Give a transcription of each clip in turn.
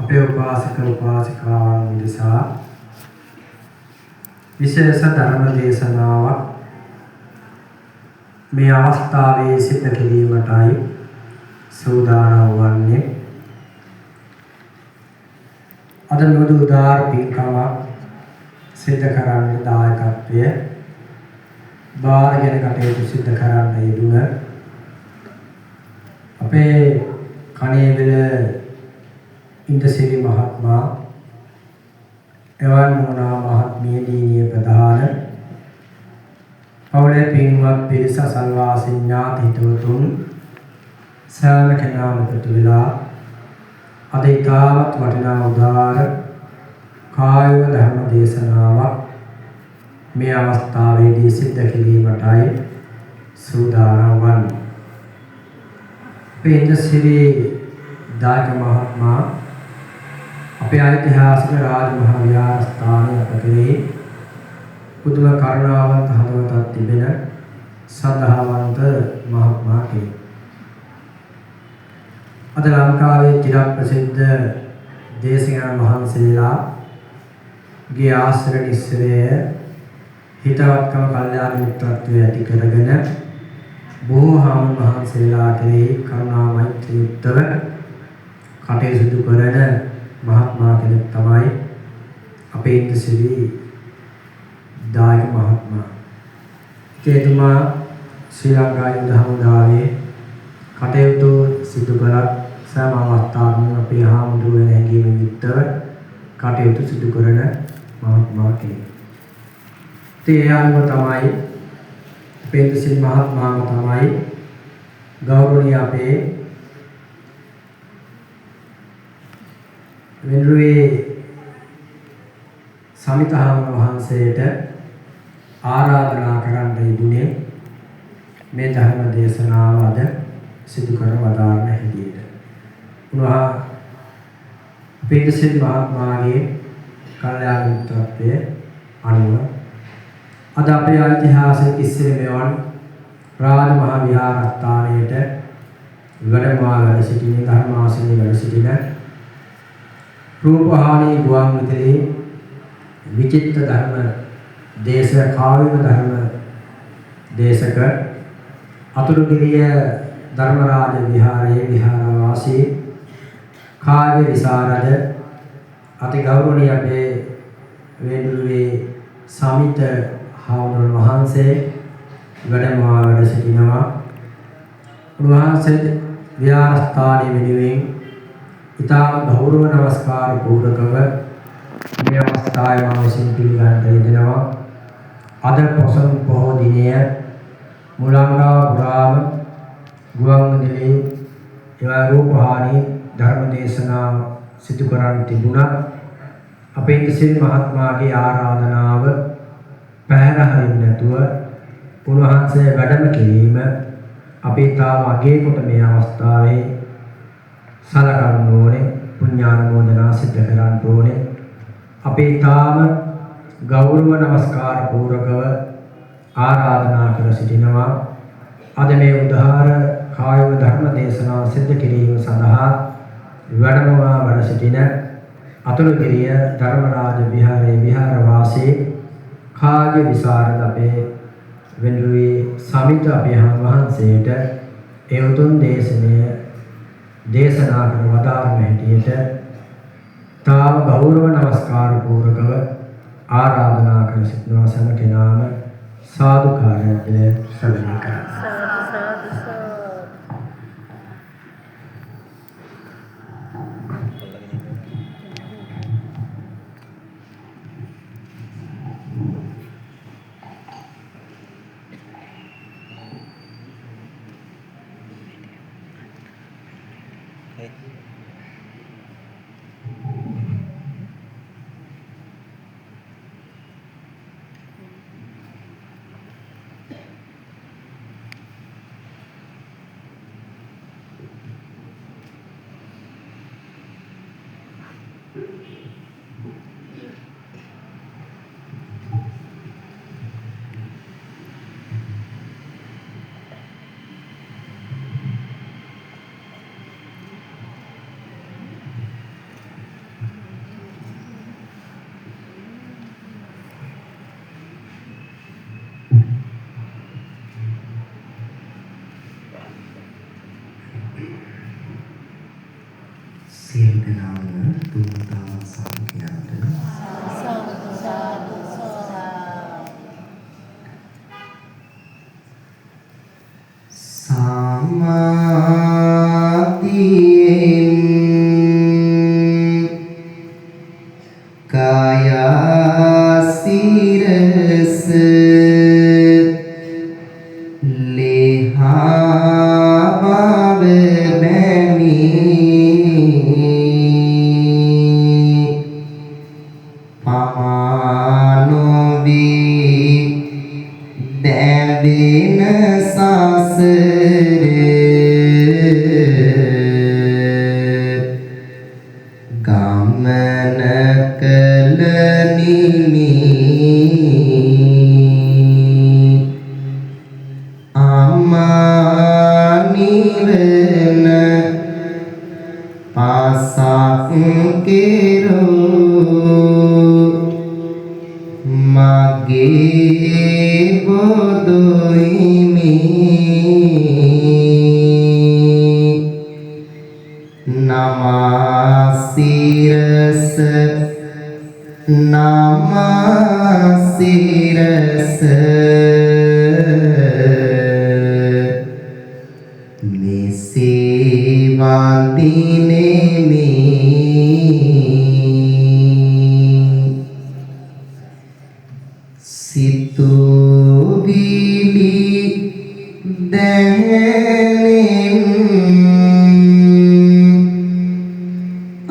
අපේ උපාසක උපාසිකාවන් විදසා විශේෂ ධර්ම දේශනාවක් මේ අවස්ථාවේ සිද්ධ කිරීමටයි සූදානම් වන්නේ. අද නොදු උදාර පින්කමක් සිද්ධ කරන්න දායකත්වය බාරගෙන කටයුතු සිද්ධ කරන්න යෙදුන අපේ කණේවිල ඉන්දසිරි මහත්මයා, එවන් මොනා මහත්මිය දීනිය ප්‍රධාන පවුලේ පින්වත් පිරිස සල්වාසී ඥාති හිතවතුන් සෑම කෙනාම එකතු වෙලා අද ඉතාමත් වටිනා උදාර කායික ධර්ම දේශනාවක් මේ අවස්ථාවේදී සිද්ධ කිරීමටයි සූදානම් වන්නේ. ඉන්දසිරි දායක මහත්මයා අපේ ඓතිහාසික රාජමහා විහාරස්ථානයේ අපගේ පුදුම කරුණාවන්ත හදවතක් තිබෙන සද්ධාවන්ත මහත්මයා කෙනෙක්. අද ලංකාවේ චිරප්‍රසිද්ධ දේශකයන් වහන්සේලාගේ ආශ්‍රය නිස්සරය හිතවත්කම කල්යාණ මිත්‍රත්වය ඇති කරගෙන බොහෝ හාමුදුරුවෝ වහන්සේලා කෙරෙහි කරුණා මෛත්‍රී යුක්තව කටයුතු කරන මහත්මයා කෙනෙක් තමයි අපේ ඉන්දසිරි දායක මහත්මයා. එතුමා ශ්‍රී ලංකා යුද හමුදාවේ කටයුතු සිදු කළත් සෑම අවස්ථාවකම අපේ හාමුදුරුවෝ හැඟීමෙන් යුක්තව කටයුතු සිදු කරන මහත්මයා කෙනෙක්. ඒ අනුව තමයි අපේ ඉන්දසිරි මහත්මයාම තමයි ගෞරවනීය අපේ වෙනුවේ සමිතහාම වහන්සේට ආරාධනා කරන්න යෙදුනේ මේ ධර්ම දේශනාව අද සිදු කර වදාරන හැටියට. උන්වහන්සේ ඉන්දසිරි මහත්මයාගේ කල්යාණ මිත්‍රත්වයේ අනුව අද අපේ ඓතිහාසික ඉස්සර මෙවන් රාජමහා විහාරස්ථානයට වැඩම සිටින ධර්මාසනයේ වැඩ සිටින රූපහානී ගුවන් විදුලි විචිත්‍ර ධර්ම දේශක කාව්‍ය ධර්ම දේශක අතුරුගිරිය ධර්මරාජ විහාරයේ විහාරවාසී කාව්‍ය විසරද අති ගෞරවනීය අපේ වේදුරුවේ සමිත හාමුදුරුවෝ වහන්සේ වැඩ සිටිනවා. උන්වහන්සේ විහාරස්ථානයේ වෙනුවෙන් ඉතාම ගෞරව නමස්කාර පූර්වකව මේ අවස්ථාවේ මා විසින් පිළිගන්න යෙදෙනවා. අද පොසොන් පොහෝ දිනය මුලංගා පුරාම ගුවන් විදුලි රූපහානී ධර්ම දේශනා සිදු කරන්න තිබුණා. අපේ ඉන්දසිරි මහත්මයාගේ ආරාධනාව පැහැර හරින්න නැතුව උන්වහන්සේ වැඩම කිරීම අපි තාම අගය කොට මේ අවස්ථාවේ සලකන්න ඕනේ, පුණ්‍යානුමෝදනා සිද්ධ කරන්න ඕනේ. අපි තාම ගෞරව නමස්කාර පූර්වකව ආරාධනා කර සිටිනවා. අද මේ උදාර කායික ධර්ම දේශනාව සිද්ධ කිරීම සඳහා වැඩ සිටින අතුරුගිරිය ධර්මරාජ විහාරයේ විහාරවාසී කාව්‍ය විසරද අපේ වෙනුවේ සමිත අපේ වහන්සේට ඒ උතුම් දේශනා කර වදාරන හැටියට තාම ගෞරව නමස්කාර පූර්වකව ආරාධනා කර සිටිනවා. සෑම කෙනාම සාදුකාරයද සැලකෙන්න කරනවා. සියලු දෙනාම තුන්වතාවක් සාදු කියන්ට. සමාධියෙන් කායා සිරස ලේහාව බැමි පමානොවී දැවෙන සසර ගමන කළ නිමි අමා නිවන පාසක් කෙරෝ මගේ බොදුයිමි නමසිරස නමසිරස මෙසේ වඳිනෙමි සිතුවිලි දැනෙන්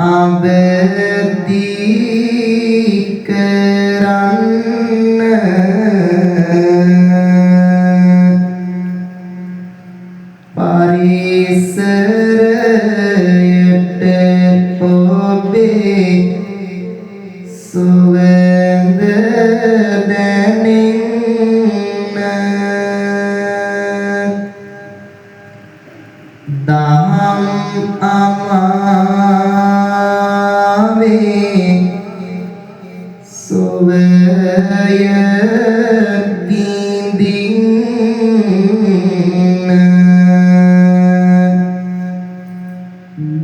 අවදි කරන්න පරිසරයට ඔබේ සුවඳ දැනෙන්න දහම් අමාවේ සුවය විඳින්න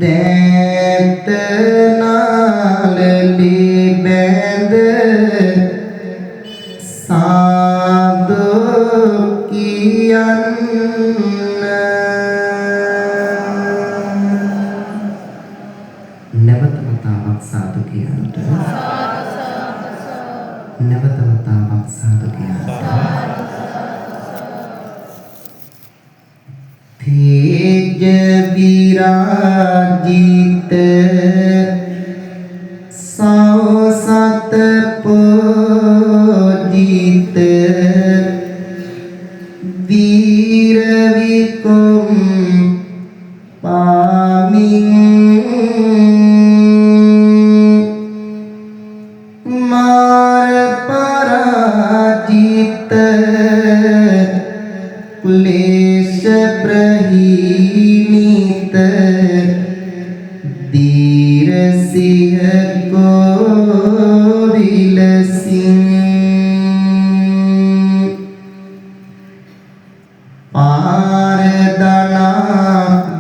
දැත නාලලි බැඳ සාදු කියන්න නැවත වතාවක් සාදු කියන්නට නැවත වතාවක් සාදු කියන්නට තේජ විරාජිත සෞසත පෝජිත වීර විකුම් පාමින් මාර පරාජිත क्लेश प्रहीनित धीर सिंह को विलसिंह पारदना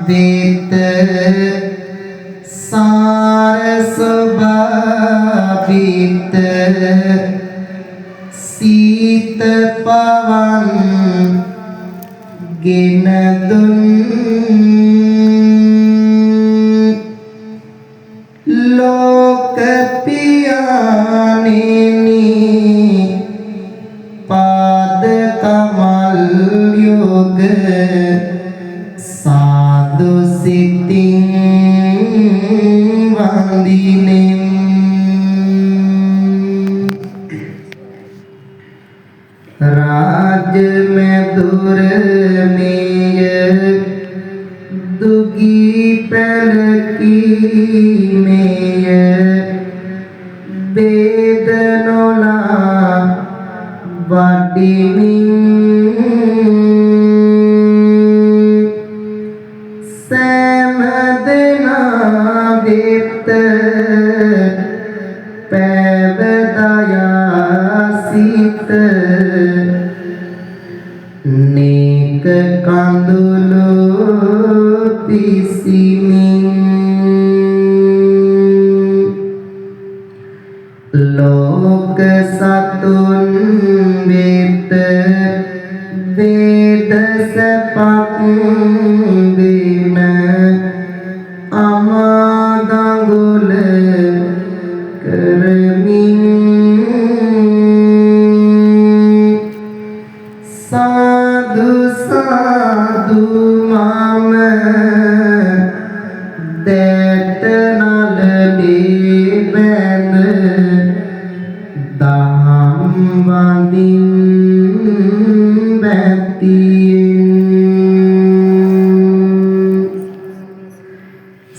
देत सार स्वभावित शीत पवन गिनदुन लोक पियानिनी पाद कमल योग साधु सितिं वंदिनिं राज में दूर दुगी पैर की मेय बेदनोला वाडिनी सैमदना वेत पैवदया सीत नेक कांदुलो पिसिमिं වෙත වේදසපක් දෙන අමාගඟුල කරමින් සාදු සාදු මම දැත නලලේ බැඳ දහම් වඳින් බැතියෙන්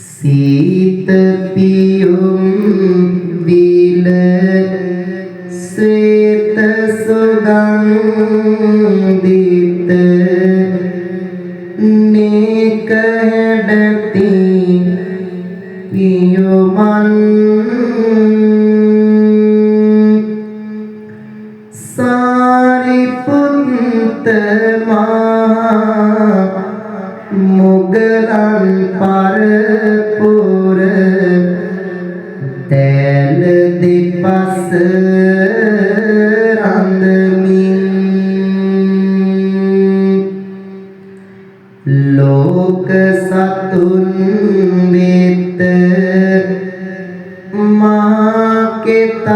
සීත පියුම් විල ශ්වේත සුගන්ධිත නේක හැඩති පියුමන් සාරිපුත්ත මහා මුගලන් පරපුර තැල දෙපස රඳමින් ලෝක සතුන් වෙත මා කෙතක්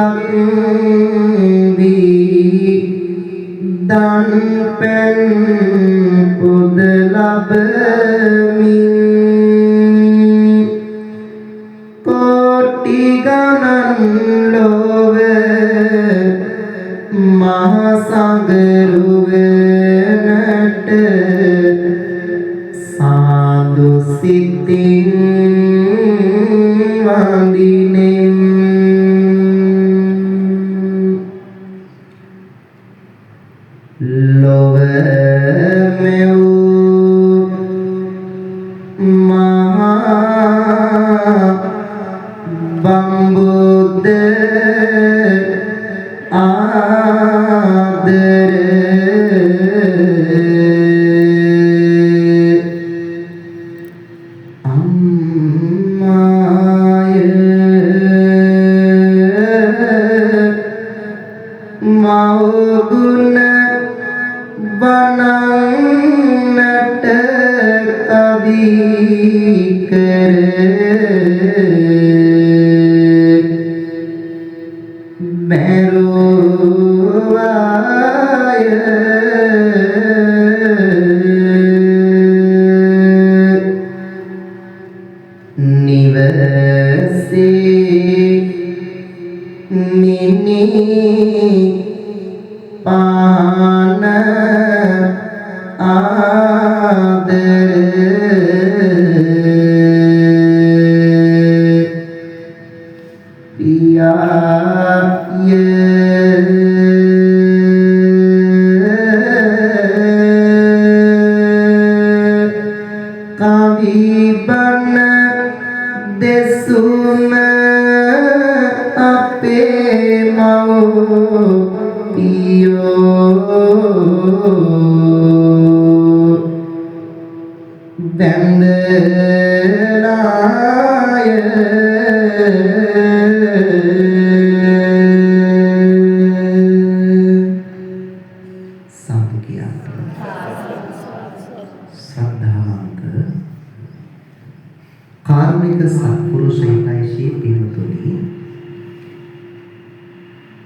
වී දන් පැන් පුද ලබමින් කෝටි ගණන් ලොව මහා සංගරුවනට සාදු සිතින් වඳිනෙන් ලොව මෙව් මහා බම්බුද්ද ආදර අම්මාය මව්ගුණ වනන්නට කවි කර බැරුවාය නිවසේ මිනි පාන ආදර පියාය කවි බණ දෙසුම අපේ මව් වැඳලාය සාදු කියන්න ශ්‍රද්ධාවන්ත කාර්මික සත්පුරුෂයින්යි පින්තුනි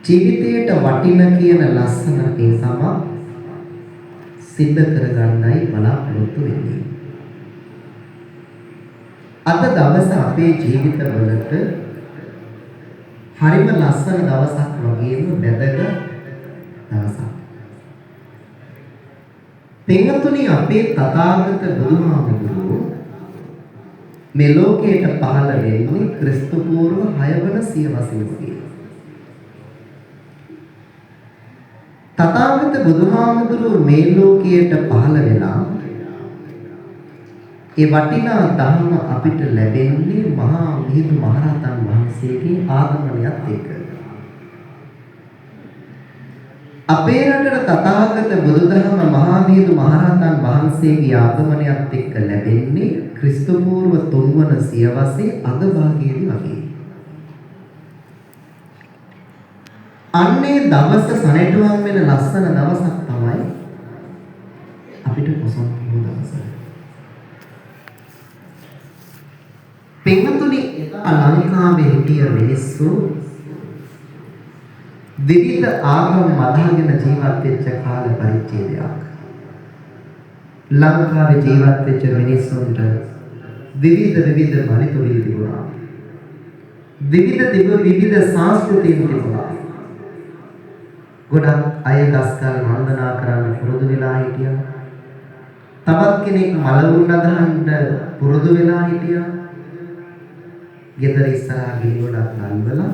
ජීවිතයට වටින කියන ලස්සන පින්සම සිද්ධ කරගන්නයි බලාපොරොත්තු වෙන්නේ. අද දවස අපේ ජීවිතවලට හරිම ලස්සන දවසක් වගේම වැදගත් දවසක්. පින්තුනි අපේ තථාගත බුදුහාමුදුරුවෝ මේ ලෝකයට පහළ වෙන්නේ ක්‍රිස්තු පූර්ව 6 වන සියවසේදී. තථාගත බුදුහාමුදුරුවෝ මේ ලෝකයට පහළ වෙලා ඒ වටිනා ධර්ම අපිට ලැබෙන්නේ මහා මිහිඳු මහරහතන් වහන්සේගේ ආගමනයත් එක්ක. අපේ රටට තථාගත බුදුදහම මහා මිහිඳු මහරහතන් වහන්සේගේ ආගමනයත් එක්ක ලැබෙන්නේ ක්‍රිස්තු පූර්ව 3 වන සියවසේ අග භාගයේදී වගේ. අන්නේ දවස සනේටුවම් වෙන ලස්සන දවසක් තමයි අපිට පොසොන් පොහොය දවස. පින්තුනි ලංකාවේ හිටිය මිනිස්සු විවිධ ආගම් මතගෙන ජීවත් වෙච්ච කාල පරිච්ඡේදයක්. ලංකාවේ ජීවත් වෙච්ච මිනිස්සුන්ට විවිධ බලතුලි තිබුණා. විවිධ සංස්කෘතියන් තිබුණා. ගොඩක් අය දස්කල් වන්දනා කරන්න පුරුදු වෙලා හිටියා. තවත් කෙනෙක් මලවුන් අදහන්න පුරුදු වෙලා හිටියා. ගෙදර ඉස්සරහා ගේ ගොඩක් නල්වලා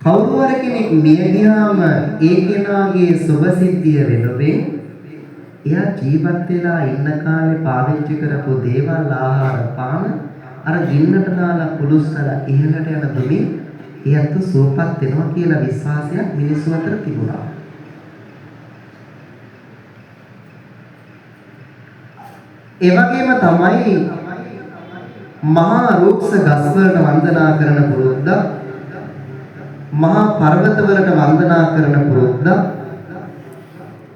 කවුරු හරි කෙනෙක් මිය ගියාම ඒ කෙනාගේ සුභ සිද්ධිය වෙනුවෙන් එයා ජීවත් වෙලා ඉන්න කාලේ පාවිච්චි කරපු දේවල් ආහාර පාන අර ගින්නට දාලා පුලුස්සලා ඉහළට යන දුමින් එයත් සුවපත් වෙනවා කියලා විශ්වාසයක් මිනිස්සු අතර තිබුණා. ඒ වගේම තමයි මහා රුක්ෂ ගස් වලට වන්දනා කරන පුරුද්ද, මහා පර්වත වලට වන්දනා කරන පුරුද්ද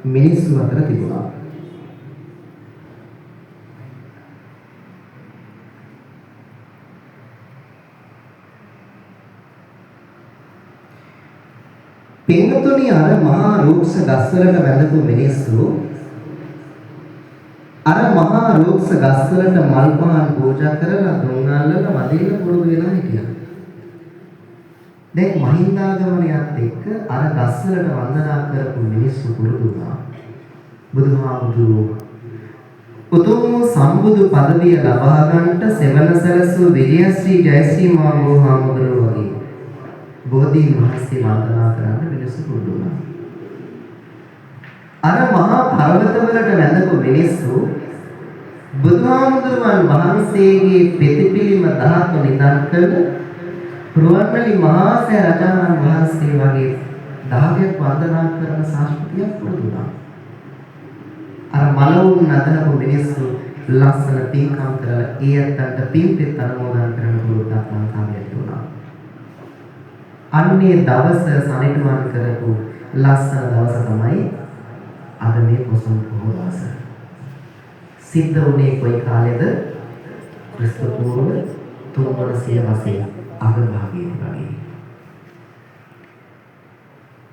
මිනිස්සු අතර තිබුණා. පින්තුනි අර මහා රුක්ෂ ගස් වලට වැඳපු මිනිස්සු අර මහා රුක්ෂ ගස් වලට මල් පහන් පූජා කරලා දුන්නාලලා වදින්න පුරුදු වෙලා හිටියා. දැන් මහින්දාගමනයත් එක්ක අර ගස් වලට වන්දනා කරපු මිනිස්සු පුරුදු වුණා. බුදුහාමුදුරුවෝ උතුම් සම්බුදු පදවිය ලබා ගන්නට සෙවන සැලසූ විජයශ්‍රී ජයශ්‍රී මහ බුදුහාමුදුරුවෝ වගේ බෝධීන් වහන්සේ වන්දනා කරන්න මිනිස්සු පුරුදු වුණා. අර මහා පර්වතවලට වැඳපු මිනිස්සු බුදුහාමුදුරුවන් වහන්සේගේ ප්‍රතිපිලිම ධාතු නිදන් කළ රුවන්වැලි මහා සෑ රජාණන් වහන්සේ වගේ දහයක් වන්දනා කරන සංස්කෘතියක් පුරුදු වුණා. අර මලවුන් අතනපු මිනිස්සු ලස්සන පින්කම් කරලා ඒ අතට පින්පෙත් අනුමෝදන් කරන පුරුද්දක් ලංකාවේ තිබුණා. අන්නේ දවස සනිටුවන් කරපු ලස්සන දවස තමයි අද මේ පොසොන් පොහොය දවස. සිද්ධ වුණේ කොයි කාලෙද? ක්‍රිස්තු පූර්ව 300 වසරේ අගභාගයේ වගේ.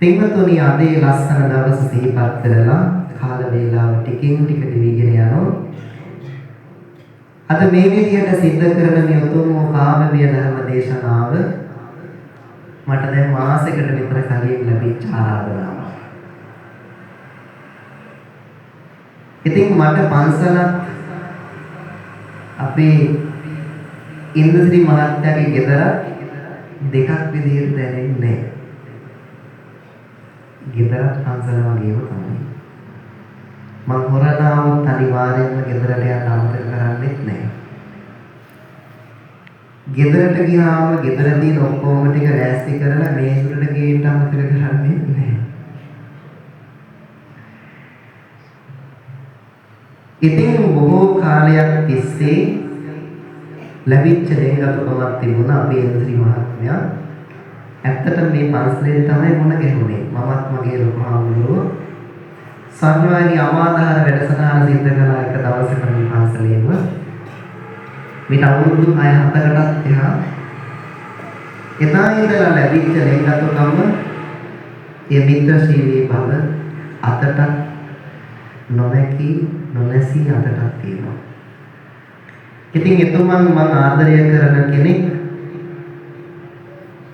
පින්වතුනි අදේ ලස්සන දවස සිහිපත් කරලා කාල වේලාව ටිකින් ටික දිවිගෙන යනවා. අද මේ විදිහට සිද්ධ කරන මේ උතුම් කාමවිය ධර්ම දේශනාව මට දැන් මාසයකට විතර කලින් ලැබිච්ච ආරාධනාවක්. ඉතින් මට පන්සලක් අපේ ඉන්ද්‍රසිරි මහත්තයාගේ ගෙදර දෙකක් විදිහට දැනෙන්නේ නැහැ. ගෙදරත් පන්සල වගේම තමයි. මම හොරනාවොත් අනිවාර්යයෙන්ම ගෙදරට යන්න අමතක කරන්නේත් නැහැ. ගෙදරට ගියාම ගෙදරදී ඔක්කොම ටික රැස්ති කරලා මේසුරට ගේන්න අමතක කරන්නේත් නැහැ. ඉතින් බොහෝ කාලයක් තිස්සේ ලැබිච්ච දෙයක්කමක් තිබුණා අපේ ඉන්ද්‍රි මහත්මයා. ඇත්තටම මේ පන්සලේ තමයි මොන ගැහුනේ. මමත් මගේ ලොකු හාමුදුරුවෝ සංයෝගී අමාදාර වැඩසටහන සිද්ධ කළා එක දවසක මේ පන්සලේම. මේ අවුරුදු 6-7කටත් එහා එදා ඉඳලා ලැබිච්ච දෙයක්කම ඒ මිත්‍රශීලී බව අතට නොනැසී අතටත් තියෙනවා. ඉතින් එතුමන් මම ආදරය කරන කෙනෙක්.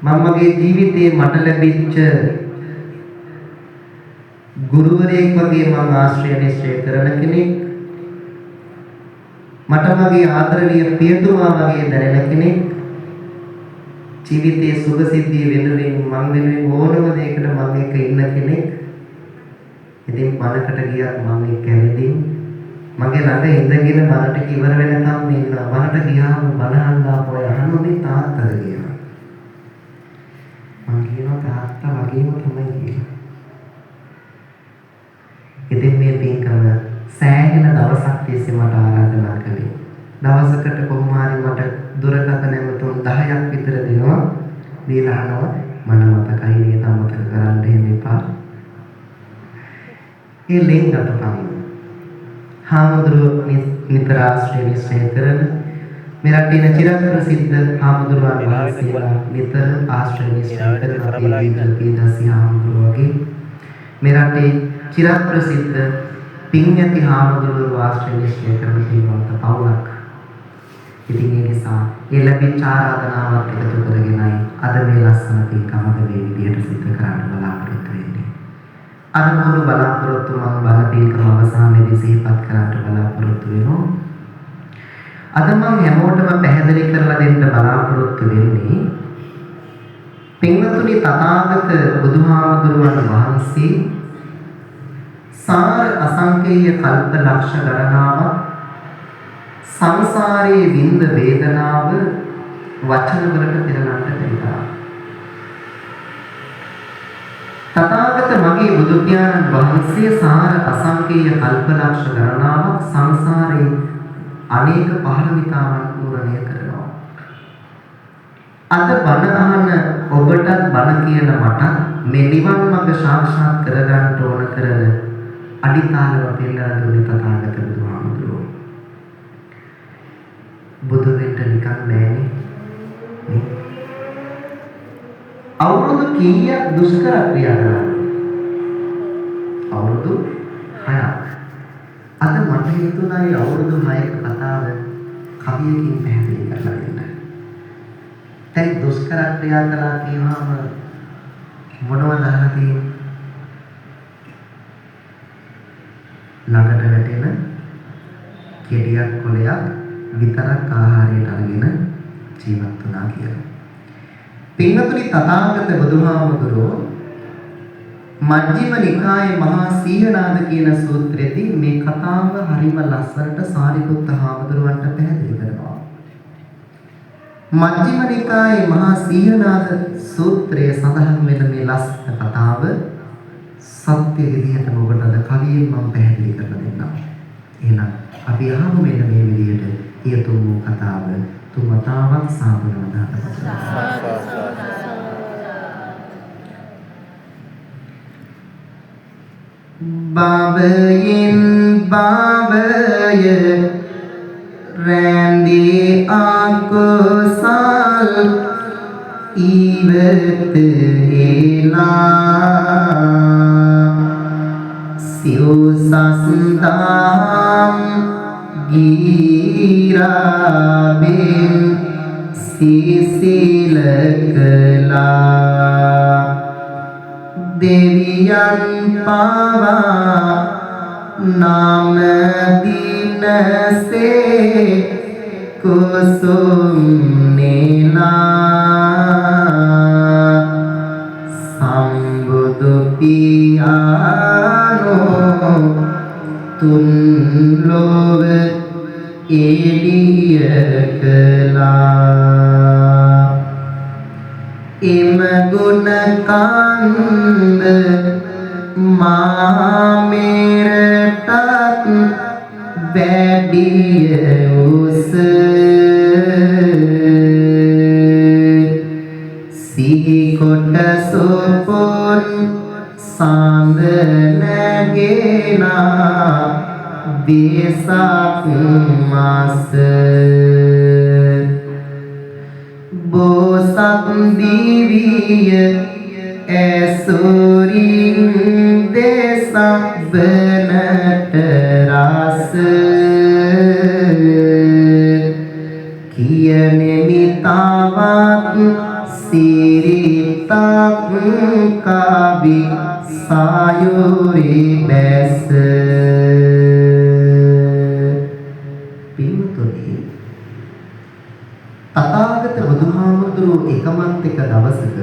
මම මගේ ජීවිතේ මට ලැබිච්ච ගුරුවරයෙක් වගේ මම ආශ්‍රය නිශ්චය කරන කෙනෙක්. මට මගේ ආදරණීය පියතුමා වගේ දැනෙන කෙනෙක්. ජීවිතයේ සුභ සිද්ධිය වෙනුවෙන් මම වෙනුවෙන් ඕනම දෙයකට මම එක්ක ඉන්න කෙනෙක්. ඉතින් මනකට ගියත් මම එක්ක ඇවිදින් මගේ ළඟ ඉඳගෙන මනට ඉවර වෙනකම් ඉන්නවා. මනට ගියාම බලහන් ආපුවා අහන්නේ තාත්තද කියලා. මම කියනවා තාත්තා වගේම තමයි කියලා. ඉතින් මේ පින්කම සෑහෙන දවසක් තිස්සේ මට ආරාධනා කළේ. දවසකට කොහොම හරි මට දුරකථන ඇමතුම් 10ක් විතර දෙනවා. දීලා අහනවා මන මතකයි නේද අමතක කරන්න එහෙම එපා. ඒ ලෙන්ගට පමණ හාමුදුරුවෝ නිතර ආශ්‍රය නිශ්චය කරන මේ රටේ චිරක් ප්‍රසිද්ධ හාමුදුරුවන් වහන්සේලා නිතර ආශ්‍රය නිශ්චය කරන අපේ දීපී හාමුදුරුවෝගේ මේ රටේ චිරක් ප්‍රසිද්ධ පින්යති හාමුදුරුවෝ ආශ්‍රය නිශ්චය කරන පින්වන්ත පවුලක්. ඉතින් ඒ නිසා ඒ ලැබිච්ච ආරාධනාවත් එකතු කරගෙනයි අද මේ ලස්සන පින්කම අද මේ විදියට සිදු කරන්න බලාපොරොත්තු වෙන්නේ. අද මුළු බලාපොරොත්තු මම බල පින්කම අවසානයේදී සිහිපත් කරන්න බලාපොරොත්තු වෙනවා. අද මම හැමෝටම පැහැදිලි කරලා දෙන්න බලාපොරොත්තු වෙන්නේ පින්වතුනි තථාගත බුදුහාමුදුරුවන් වහන්සේ සාර අසංකේය කල්ප ලක්ෂ ගණනාවක් සංසාරයේ විඳ වේදනාව වචන වලට පෙරලන්න බැරි තරම්. තථාගත මගේ බුදු පියාණන් වහන්සේ සාර අසංකේය කල්ප ලක්ෂ ගණනාවක් සංසාරේ අනේක පහළවිතාවන් පූර්ණය කරනවා. අද බණ අහන ඔබටත් බණ කියන මට මේ නිවන් මඟ සාක්ෂාත් කරගන්න ඕන කරන අඩිතාලම පෙන්නලා දුන්නේ තථාගත බුදුහාමුදුරුවෝ. බුදු වෙන්න නිකන් බෑනේ. අවුරුදු කීයක් දුෂ්කර ක්‍රියා කරා? අවුරුදු 6ක්. අද මට හිතුණා ඒ අවුරුදු 6ක කතාව කවියකින් පැහැදිලි කරලා දෙන්න. දැන් දුෂ්කර ක්‍රියා කළා කියනවාම මොනවද අහලා තියෙන්නේ? ළඟට වැටෙන කෙඩියක් කොලයක් විතරක් ආහාරයට අරගෙන ජීවත් වුණා කියලා. පින්වතුනි තථාගත බුදුහාමුදුරුවෝ මජ්ක්‍ධිම නිකායේ මහා සීහනාද කියන සූත්‍රයේදී මේ කතාව හරිම ලස්සනට සාරිපුත්ත හාමුදුරුවන්ට පැහැදිලි කරනවා. මජ්ක්‍ධිම නිකායේ මහා සීහනාද සූත්‍රයේ සඳහන් වෙන මේ ලස්සන කතාව සත්‍ය විදිහටම ඔබට අද කවියෙන් මම පැහැදිලි කරලා දෙන්නම්. එහෙනම් අපි අහමු මෙන්න මේ විදිහට ඊතුම් වූ කතාව තුමතාවක් සාදුනාදා. බාබයෙන් බාබය රැඳී අකුසල් ඉවත හේලා සිව්සස්දාම් ගීරාබෙන් සිසිල කළා දෙවියන් පවා නාම දිනසේ කුසුම් නෙලා සම්බුදු පියාණෝ තුන් ලොව එළිය කළා එම ගුණ කන්ද මාමෙරටත් වැඩිය උස සිහි කොට සොපොන් සාන්ද නැගෙනා දේසක් මාස බෝසත් දිවිය ඇසුරින් දේසක් බනට රස කියනෙමිතාවත් සිරිතක් කවි සායුරි බැස පින්තුනි තථාගත බුදුහාමුදුරුවෝ එකමත් එක දවසක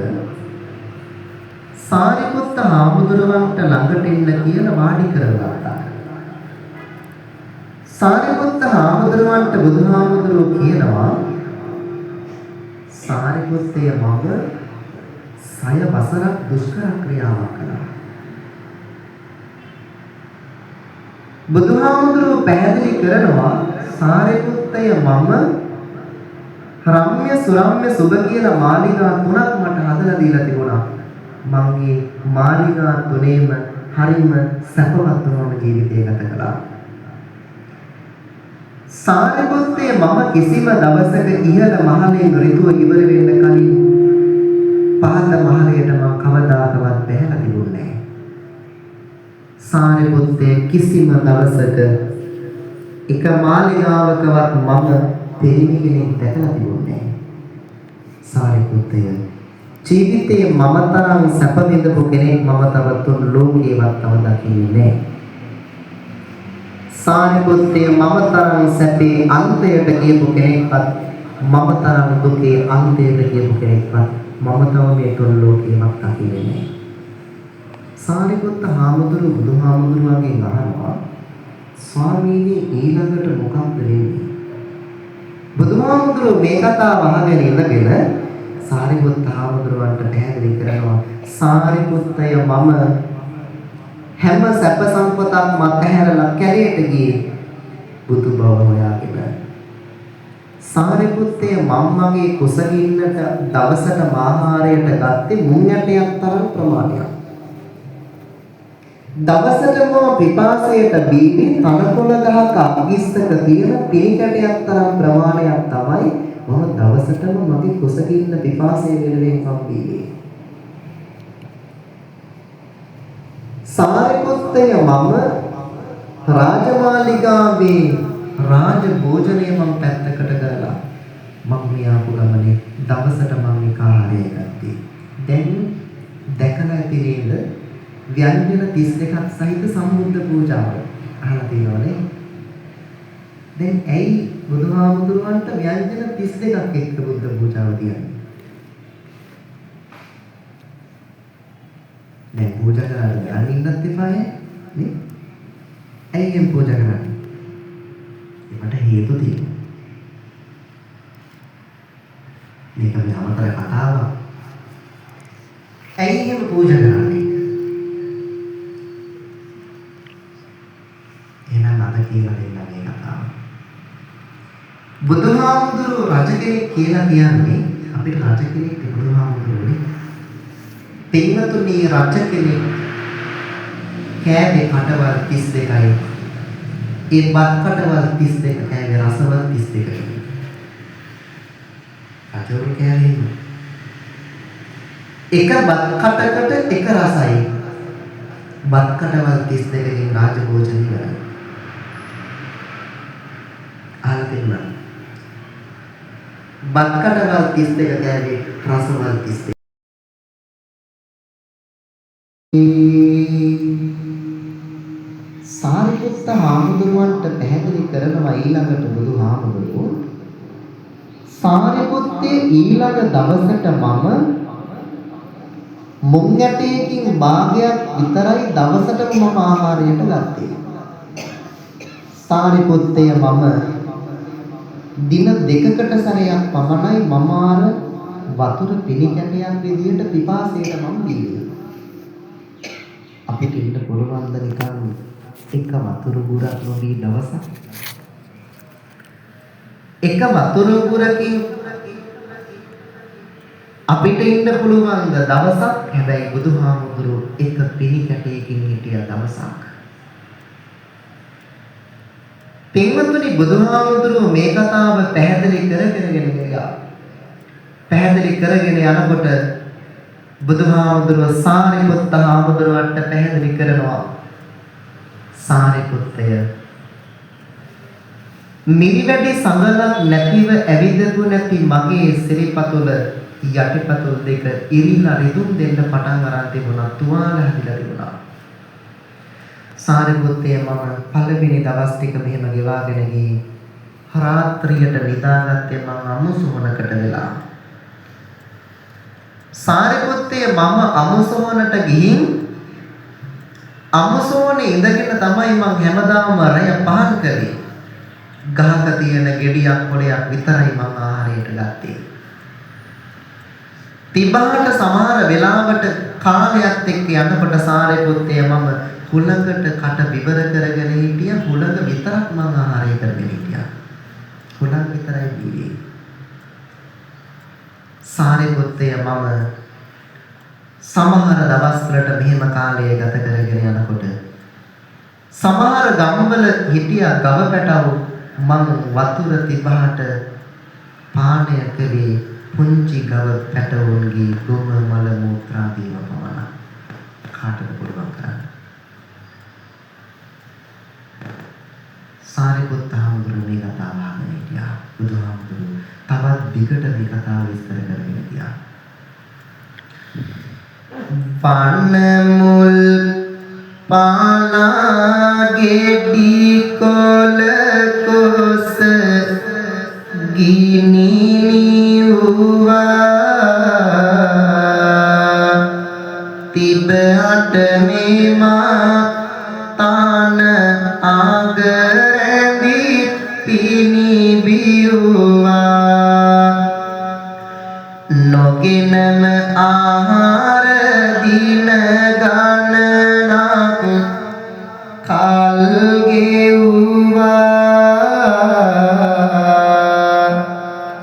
සාරිපුත්ත හාමුදුරුවන්ට ළඟට එන්න කියලා වාඩි කරගත්තා. සාරිපුත්ත හාමුදුරුවන්ට බුදුහාමුදුරුවෝ කියනවා සාරිපුත්තය මම 6 වසරක් දුෂ්කර ක්‍රියාවක් කළා. බුදුහාමුදුරුවෝ පැහැදිලි කරනවා සාරිපුත්තය මම රම්‍ය සුරම්‍ය සුබ කියලා මාලිගා 3ක් මට හදලා දීලා තිබුණා. මම මේ මාලිගා තුනේම හරිම සැපවත්වම ජීවිතය ගත කළා. සාරිපුත්තේ මම කිසිම දවසක ඉහළ මහලේ ඍතුව ඉවර වෙන්න කලින් පහත මහලයට මම කවදාකවත් බැහැලා තිබුණේ නැහැ. සාරිපුත්තේ කිසිම දවසක එක මාලිගාවකවත් මම දෙවි කෙනෙක් දැකලා තිබුණේ නැහැ. සාරිපුත්තය ජීවිතේ මම තරම් සැප විඳපු කෙනෙක් මම තව තුන් ලෝකේවත් තව දකින්නේ නැහැ. සාරිපුත්තේ මම තරම් සැපේ අන්තයට ගියපු කෙනෙක්වත් මම තරම් දුකේ අන්තයට ගියපු කෙනෙක්වත් මම තව මේ තුන් ලෝකේවත් දකින්නේ නැහැ. සාරිපුත්ත හාමුදුරුවෝ බුදුහාමුදුරුවන්ගෙන් අහනවා ස්වාමීනි ඊළඟට මොකක්ද වෙන්නේ? බුදුහාමුදුරුවෝ මේ කතාව අහගෙන ඉඳගෙන සාරිපුත්ත හාමුදුරුවන්ට පැහැදිලි කරනවා සාරිපුත්තය මම හැම සැප සම්පතක් මතහැරලා කැලේට ගියේ බුදු බව හොයාගෙන. සාරිපුත්තේ මම මගේ කුසගින්නට දවසට ආහාරයට ගත්තේ මුං ඇටයක් තරම් ප්‍රමාණයක්. දවසට මම පිපාසයට බීවි තනකොළ ගහක අගිස්සක තියෙන පිළිකටයක් තරම් ප්‍රමාණයක් තමයි මම දවසටම මගේ කුසගින්න පිපාසය වෙනුවෙන් මම බීවේ. සාරිපුත්තය මම රාජමාලිගාවේ රාජ භෝජනය මම පැත්තකට කරලා මම මේ ආපු ගමනේ දවසට මම මේ ආහාරය ගත්තේ. දැන් දැකලා ඇති නේද ව්‍යංජන 32ක් සහිත සම්බුද්ධ පූජාව අහලා තියෙනවනේ. දැන් ඇයි බුදුහාමුදුරුවන්ට ව්‍යංජන 32ක් එක්ක බුද්ධ පූජාව තියන්නේ? දැන් පූජා කරන්නේ අනින්නත් එපාය නේ? ඇයි එහෙම පූජා කරන්නේ? ඒකට හේතු තියෙනවා. මේක මේ අමතර කතාවක්. ඇයි එහෙම පූජා කරන්නේ? එහෙනම් අද කියලා දෙන්න මේ කතාව. බුදුහාමුදුරුවෝ රජ කෙනෙක් කියලා කියන්නේ අපිට රජ කෙනෙක් බුදුහාමුදුරුවෝනේ. පින්වතුනි රජ කෙනෙක් කෑවේ කටවල් 32යි. ඒ බත් කටවල් 32 කෑවේ රසවල් 32යි. රජවරු කෑවේ එක බත් කටකට එක රසයි. බත් කටවල් 32කින් රාජ භෝජන ඉවරයි. අහලා තියෙනවා. බත් කටවල් 32 කෑවේ රසවල් 32. සාරිපුත්ත හාමුදුරුවන්ට පැහැදිලි කරනවා ඊළඟට බුදුහාමුදුරුවෝ සාරිපුත්තේ ඊළඟ දවසට මම මුං ඇටයකින් භාගයක් විතරයි දවසටම මම ආහාරයට ගත්තේ. සාරිපුත්තය මම දින දෙකකට සැරයක් පමණයි මම ආර වතුර පිළිකැටයක් විදියට පිපාසයට මම බීවේ. අපිට ඉන්න පුළුවන්ද නිකන් එක වතුර ගුරක් නොබී දවසක්? එක වතුර ගුරකින් අපිට ඉන්න පුළුවන්ද දවසක්? හැබැයි බුදුහාමුදුරුවෝ එක පිණි කැටයකින් හිටිය දවසක්. පින්වතුනි බුදුහාමුදුරුවෝ මේ කතාව පැහැදිලි කරගෙන ගියා. පැහැදිලි කරගෙන යනකොට බුදුහාමුදුරුවෝ සාරිපුත්ත හාමුදුරුවන්ට පැහැදිලි කරනවා සාරිපුත්තය මිරිවැඩි සඟලක් නැතිව ඇවිදපු නැති මගේ සිරිපතුල යටිපතුල් දෙක ඉරිලා රිදුම් දෙන්න පටන් අරන් තිබුණා. තුවාල හැදිලා තිබුණා. සාරිපුත්තය මම පළවෙනි දවස් ටික මෙහෙම ගෙවාගෙන ගිහින් රාත්‍රියට නිදාගත්තේ මම අමුසොහනකට වෙලා. සාරිපුත්තය මම අමුසොහනට ගිහින් අමුසොහනේ ඉඳගෙන තමයි මම හැමදාම රැය පහන් කරේ. ගහක තියෙන ගෙඩියක් පොලයක් විතරයි මම ආහාරයට ගත්තේ. තිබහට සමහර වෙලාවට කාලයක් එක්ක යනකොට සාරිපුත්තය මම හුලඟට කට විවර කරගෙන හිටියා. හුලඟ විතරක් මම ආහාරය කරගෙන හිටියා. හුලඟ විතරයි බීවේ. සාරිපුත්තය මම සමහර දවස්වලට මෙහෙම කාලය ගත කරගෙන යනකොට සමහර ගම්වල හිටියා ගව පැටවු මං වතුර තිබහට පානය කළේ පුංචි ගව පැටවුන්ගේ ගොම මල මූත්‍රාදීව පමණක්. කාටද පුළුවන් කරන්න? සාරිපුත්ත හාමුදුරුවෝ මේ කතාව අහගෙන හිටියා. බුදුහාමුදුරුවෝ තවත් දිගට මේ කතාව විස්තර කරගෙන ගියා. පන්න මුල් පානා ගෙඩි කොල කොස ගිනි නිවුවා තිබ අට මේමා තාන ආගරැඳි පිනි බියුවා නොගෙනම ආහාර දින ගණනක් කල් ගෙව්වා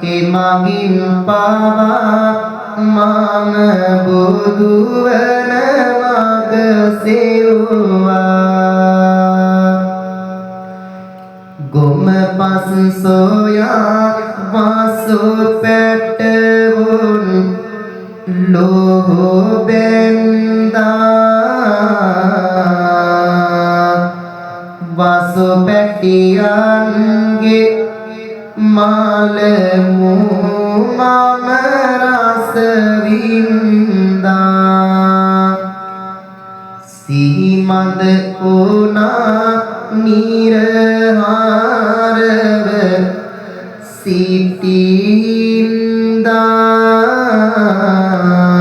එමගින් පවා මම බුදු වන මග සෙව්වා ගොම පස් සොයා වසු පැටවුන් ලෝහෝ බෙන්දා වසු පැටියන්ගේ මාල මම රස වින්දා සිහිමද උනා නිරහාරව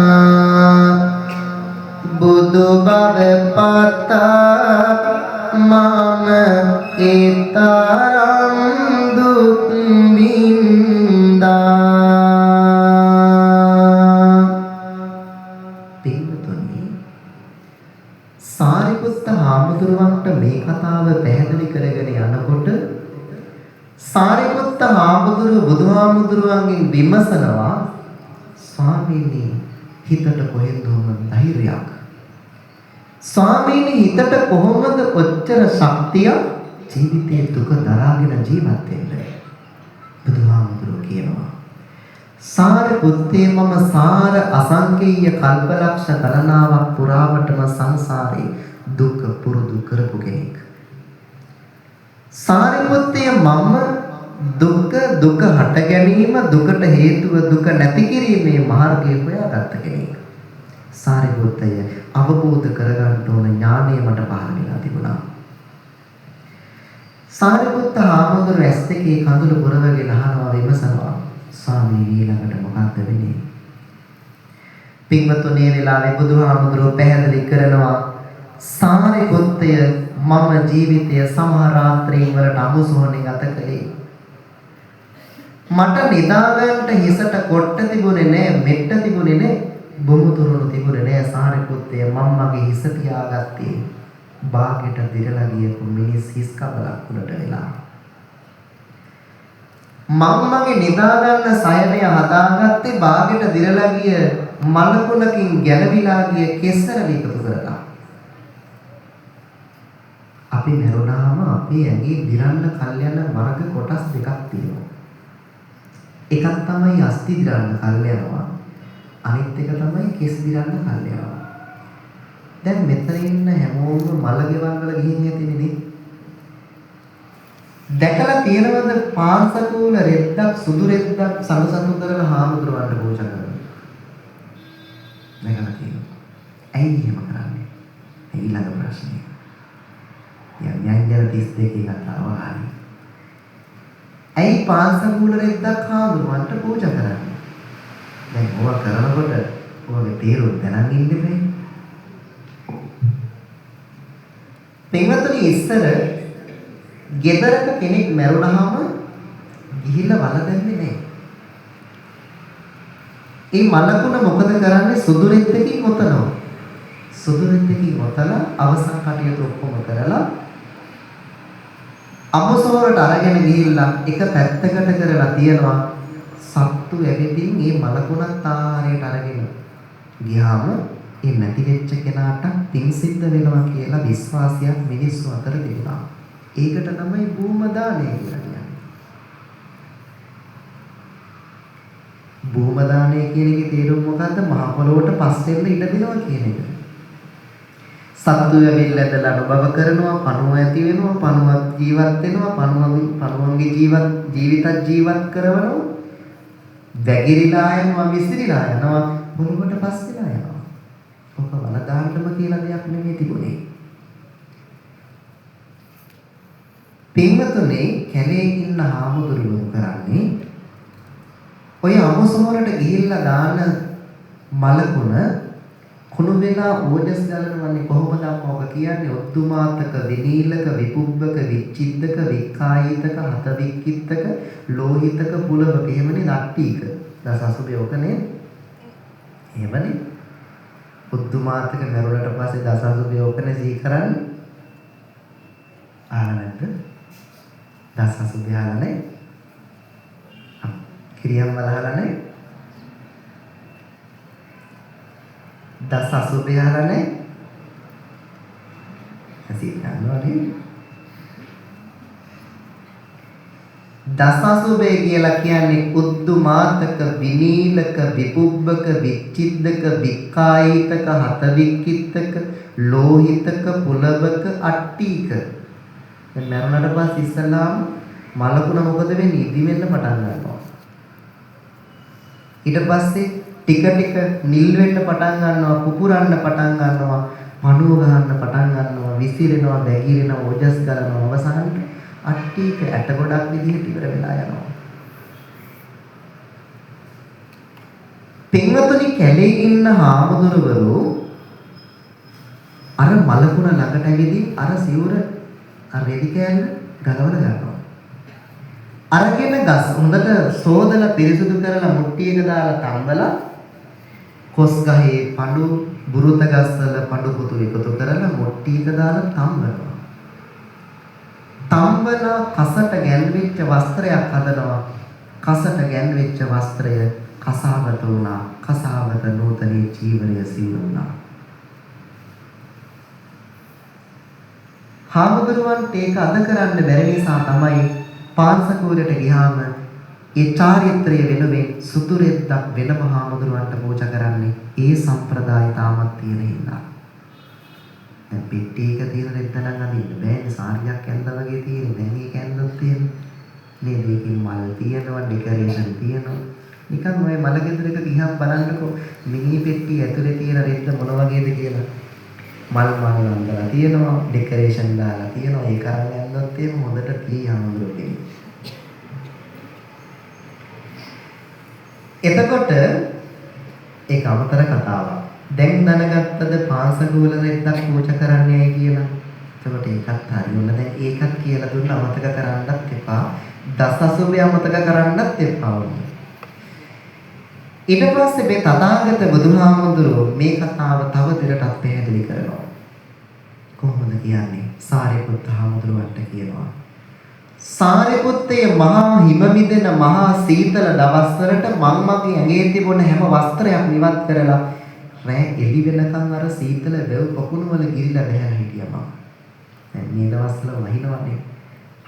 සිටින්දා බුදු බව පතා මම ඒතරම් දුක් වින්දා. පින්තුනි සාරිපුත්ත හාමුදුරුවන්ට මේ කතාව පැහැදිලි කරගෙන යනකොට සාරිපුත්ත හාමුදුරුව බුදුහාමුදුරුවන්ගෙන් විමසනවා ස්වාමීනි හිතට කොහෙන්ද ධෛර්යයක් ස්වාමීනි හිතට කොහොමද ඔච්චර ශක්තිය ජීවිතේ දුක දරාගෙන ජීවත් වෙන්න බුදුහාමුදුරුවෝ කියනවා සාරිපුත්තේ මම සාර අසංකේය කල්පලක්ෂ ගණනාවක් පුරාවටම සංසාරේ දුක පුරුදු කරපු කෙනෙක් සාරිපුත්තේ මම දුක හට ගැනීම දුකට හේතුව දුක නැති කිරීමේ මාර්ගය හොයාගත්ත කෙනෙක් සාරිපුත්තය අවබෝධ කරගන්න ඕන ඥාණය මට පහළ වෙලා තිබුණා සාරිපුත්ත හාමුදුරුවෝ ඇස් දෙකේ කඳුළු පුරවගෙන අහනවා විමසනවා ස්වාමීනි ඊළඟට මොකක්ද වෙන්නේ පින්වතුනි මේ වෙලාවේ බුදුහාමුදුරුවෝ පැහැදිලි කරනවා සාරිපුත්තය මම ජීවිතය සමහර රාත්‍රීන් වල නමුසෝනේ ගත කළේ මට නිදාගන්න හිසට කොට්ට තිබුණේ නැහැ මෙට්ට තිබුණේ නැහැ බොමුතුරුණු තිබුණේ නැහැ සාරිපුත්තය මම මගේ හිස තියාගත්තේ බාගෙට දිරලා ගියපු මිනිස් හිස් කබලක් උඩට වෙලා මම මගේ නිදාගන්න සයනය හදාගත්තේ බාගෙට දිරලා ගිය මලකුණකින් ගැලවිලා ගිය කෙස්සර විකතු කරලා අපි මරුණාම අපේ ඇඟේ දිරන්න කල් යන වර්ග කොටස් දෙකක් තියෙනවා. එකක් තමයි අස්ථි දිරන්න කල් යනවා. අනිත් එක තමයි කෙස් දිරන්න කල් යනවා. දැන් මෙතන ඉන්න හැමෝම මල ගෙවල් වල ගිහින් ඇතිනේ. දැකලා තියෙනවද පාංශකූල රෙද්දක් සුදු රෙද්දක් සමසතු කරන හාමුදුරුවන්ට පූජා කරනවා. දැකලා තියෙනවා. ඇයි එහෙම කරන්නේ? ඊළඟ ප්‍රශ්නේ. යන්යන් 32 කතාව හරි. ඇයි පාංශකූල රෙද්දක් හාමුදුරුවන්ට පූජා කරන්නේ? දැන් ඕවා කරනකොට ඔයගේ තේරුම් දැනන් ඉන්න බෑ. පින්වතුනි ඉස්සර ගෙදරක කෙනෙක් මැරුණාම ගිහිල්ලා වල දැම්මේ නැහැ. ඒ මලකුණ මොකද කරන්නේ? සුදු රෙද්දකින් ඔතනවා. සුදු රෙද්දකින් ඔතලා අවසන් කටයුතු ඔක්කොම කරලා අමුසෝරට අරගෙන ගිහිල්ලා එක පැත්තකට කරලා තියනවා සත්තු සත්තු ඇවිදින් මේ මලකුණත් ආහාරයට අරගෙන ගියාම ඒ නැති වෙච්ච කෙනාට පින් සිද්ධ වෙනවා කියලා විශ්වාසයක් මිනිස්සු අතර තිබුණා. ඒකට තමයි භූම දානය කියලා කියන්නේ. භූම දානය කියන එකේ තේරුම මොකද්ද? මහ පොළොවට පස් වෙන්න ඉඩ දෙනවා කියන එක. සත්තු ඇවිල්ලා ඇදලා අනුභව කරනවා, පණුව ඇති වෙනවා, පණුවත් ජීවත් වෙනවා, පණුවන්ගේ ජීවිත ජීවත් කරනවා. වැගිරිලා යනවා, විසිරිලා යනවා, පොළොවට පස් වෙලා යනවා. ඔක වලදාන්නම කියලා දෙයක් නෙමෙයි තිබුණේ. පින්වතුනි, කැලේ ඉන්න හාමුදුරුවෝ කරන්නේ ඔය අමුසොමරට ගිහිල්ලා දාන මලකුණ කුණු වෙලා ඕජස් ගලනවන්නේ කොහොමද අම්මා ඔබ කියන්නේ? ඔත්තුමාතක විනීලක විපුබ්බක විච්ඡිද්දක වික්කායිතක හත වික්කිත්තක ලෝහිතක පුලවක එහෙමනේ නට්ටීක දසසුබේ ඔකනේ එහෙමනේ. ඔත්තුමාතක මරුණට පස්සේ දසසුබේ ඔකනේ සිහි කරන්නේ. ආනන්ද දසසුබේ ආනනේ කිරියම් වලහලනේ දස අසුභයහරනේ ඇසි ගන්නවනේ. දස අසුභය කියලා කියන්නේ උද්දුමාතක විනීලක විපුබ්බක විච්ඡිද්දක වික්කායිතක හත වික්කිත්තක ලෝහිතක පුලවක අට්ටීක. දැන් මරුණට පස්සේ ඉස්සලාම මලකුණ මොකද වෙන්නේ? ඉදි වෙන්න පටන් ගන්නවා. ඊට පස්සේ ටික ටික නිල් වෙන්න පටන් ගන්නවා, පුපුරන්න පටන් ගන්නවා, පණුව ගන්න පටන් ගන්නවා, විසිරෙනවා, වැగిරෙනවා, ඕජස් ගලනවා, අවසානට අට්ටීක ඇට ගොඩක් විදිහට ඉවර වෙලා යනවා. පින්වතුනි, කැලේ ඉන්න හාමුදුරුවෝ අර මලකුණ ළඟට ඇවිදින් අර සිවුර අර රෙදි කෑල්ල ගලවලා ගන්නවා. අරගෙන ගස් හොඳට සෝදලා පිරිසුදු කරලා මුට්ටියක දාලා තම්බලා කොස් ගහේ පඳු බුරුත ගස්වල පඳු පුතු එකතු කරලා මුට්ටියක දාලා තම්බනවා. තම්බලා කසට ගැන්වෙච්ච වස්ත්‍රයක් හදනවා. කසට ගැන්වෙච්ච වස්ත්‍රය කසාවත වුණා. කසාවත නූතනී ජීවනය සිවුර වුණා. හාමුදුරුවන්ට ඒක අද කරන්න බැරි නිසා තමයි පාංශකූරට ගියාම ඒ චාරිත්‍රය වෙනුවෙන් සුදුරෙද්දක් වෙනම හාමුදුරුවන්ට පූජා කරන්නේ. ඒ සම්ප්‍රදාය තාමත් තියෙන හින්දා. දැන් පිටි එක තියෙන රෙද්ද නම් අදින්න බෑනේ. සාරියක් ඇඳලා වගේ තියෙන්නේ. දැන් මේක ඇඳලා තියෙන්නේ. නේද? ඒකේ මල් තියෙනවා, ඩෙකරේෂන් තියෙනවා. නිකන් ඔය මල ගෙදරක ගිහම බලන්නකෝ මිනි පෙට්ටිය ඇතුලේ තියෙන රෙද්ද මොන වගේද කියලා. මල් අඳලා තියෙනවා, ඩෙකරේෂන් දාලා තියෙනවා. ඒක අරන් ඇඳලා තියෙන හොඳට පිළි හාමුදුරුවෝ. එතකොට ඒක අමතර කතාවක්. දැන් දැනගත්තද පාංශකූල රෙද්දක් පූජා කරන්නේයි කියලා. එතකොට ඒකත් හරියුණ දැන් ඒකත් කියලා දුන්න අමතක කරන්නත් එපා. දසසුභය අමතක කරන්නත් එපා. ඊට පස්සේ මේ තථාගත බුදුහාමුදුරුවෝ මේ කතාව තව දිරටත් පැහැදිලි කරනවා. කොහොමද කියන්නේ? සාරිපුත්ත හාමුදුරුවන්ට කියනවා. සාරිපුත්තේ මහා හිම මිදෙන මහා සීතල දවස්වලට මං මගේ ඇඟේ තිබුණ හැම වස්ත්‍රයක් නිවත් කරලා රෑ එළි වෙනකන් අර සීතල වැව් පොකුණු වල ගිරිලා බහැලා හිටියා මම. දැන් මේ දවස්වල වහිනවනේ.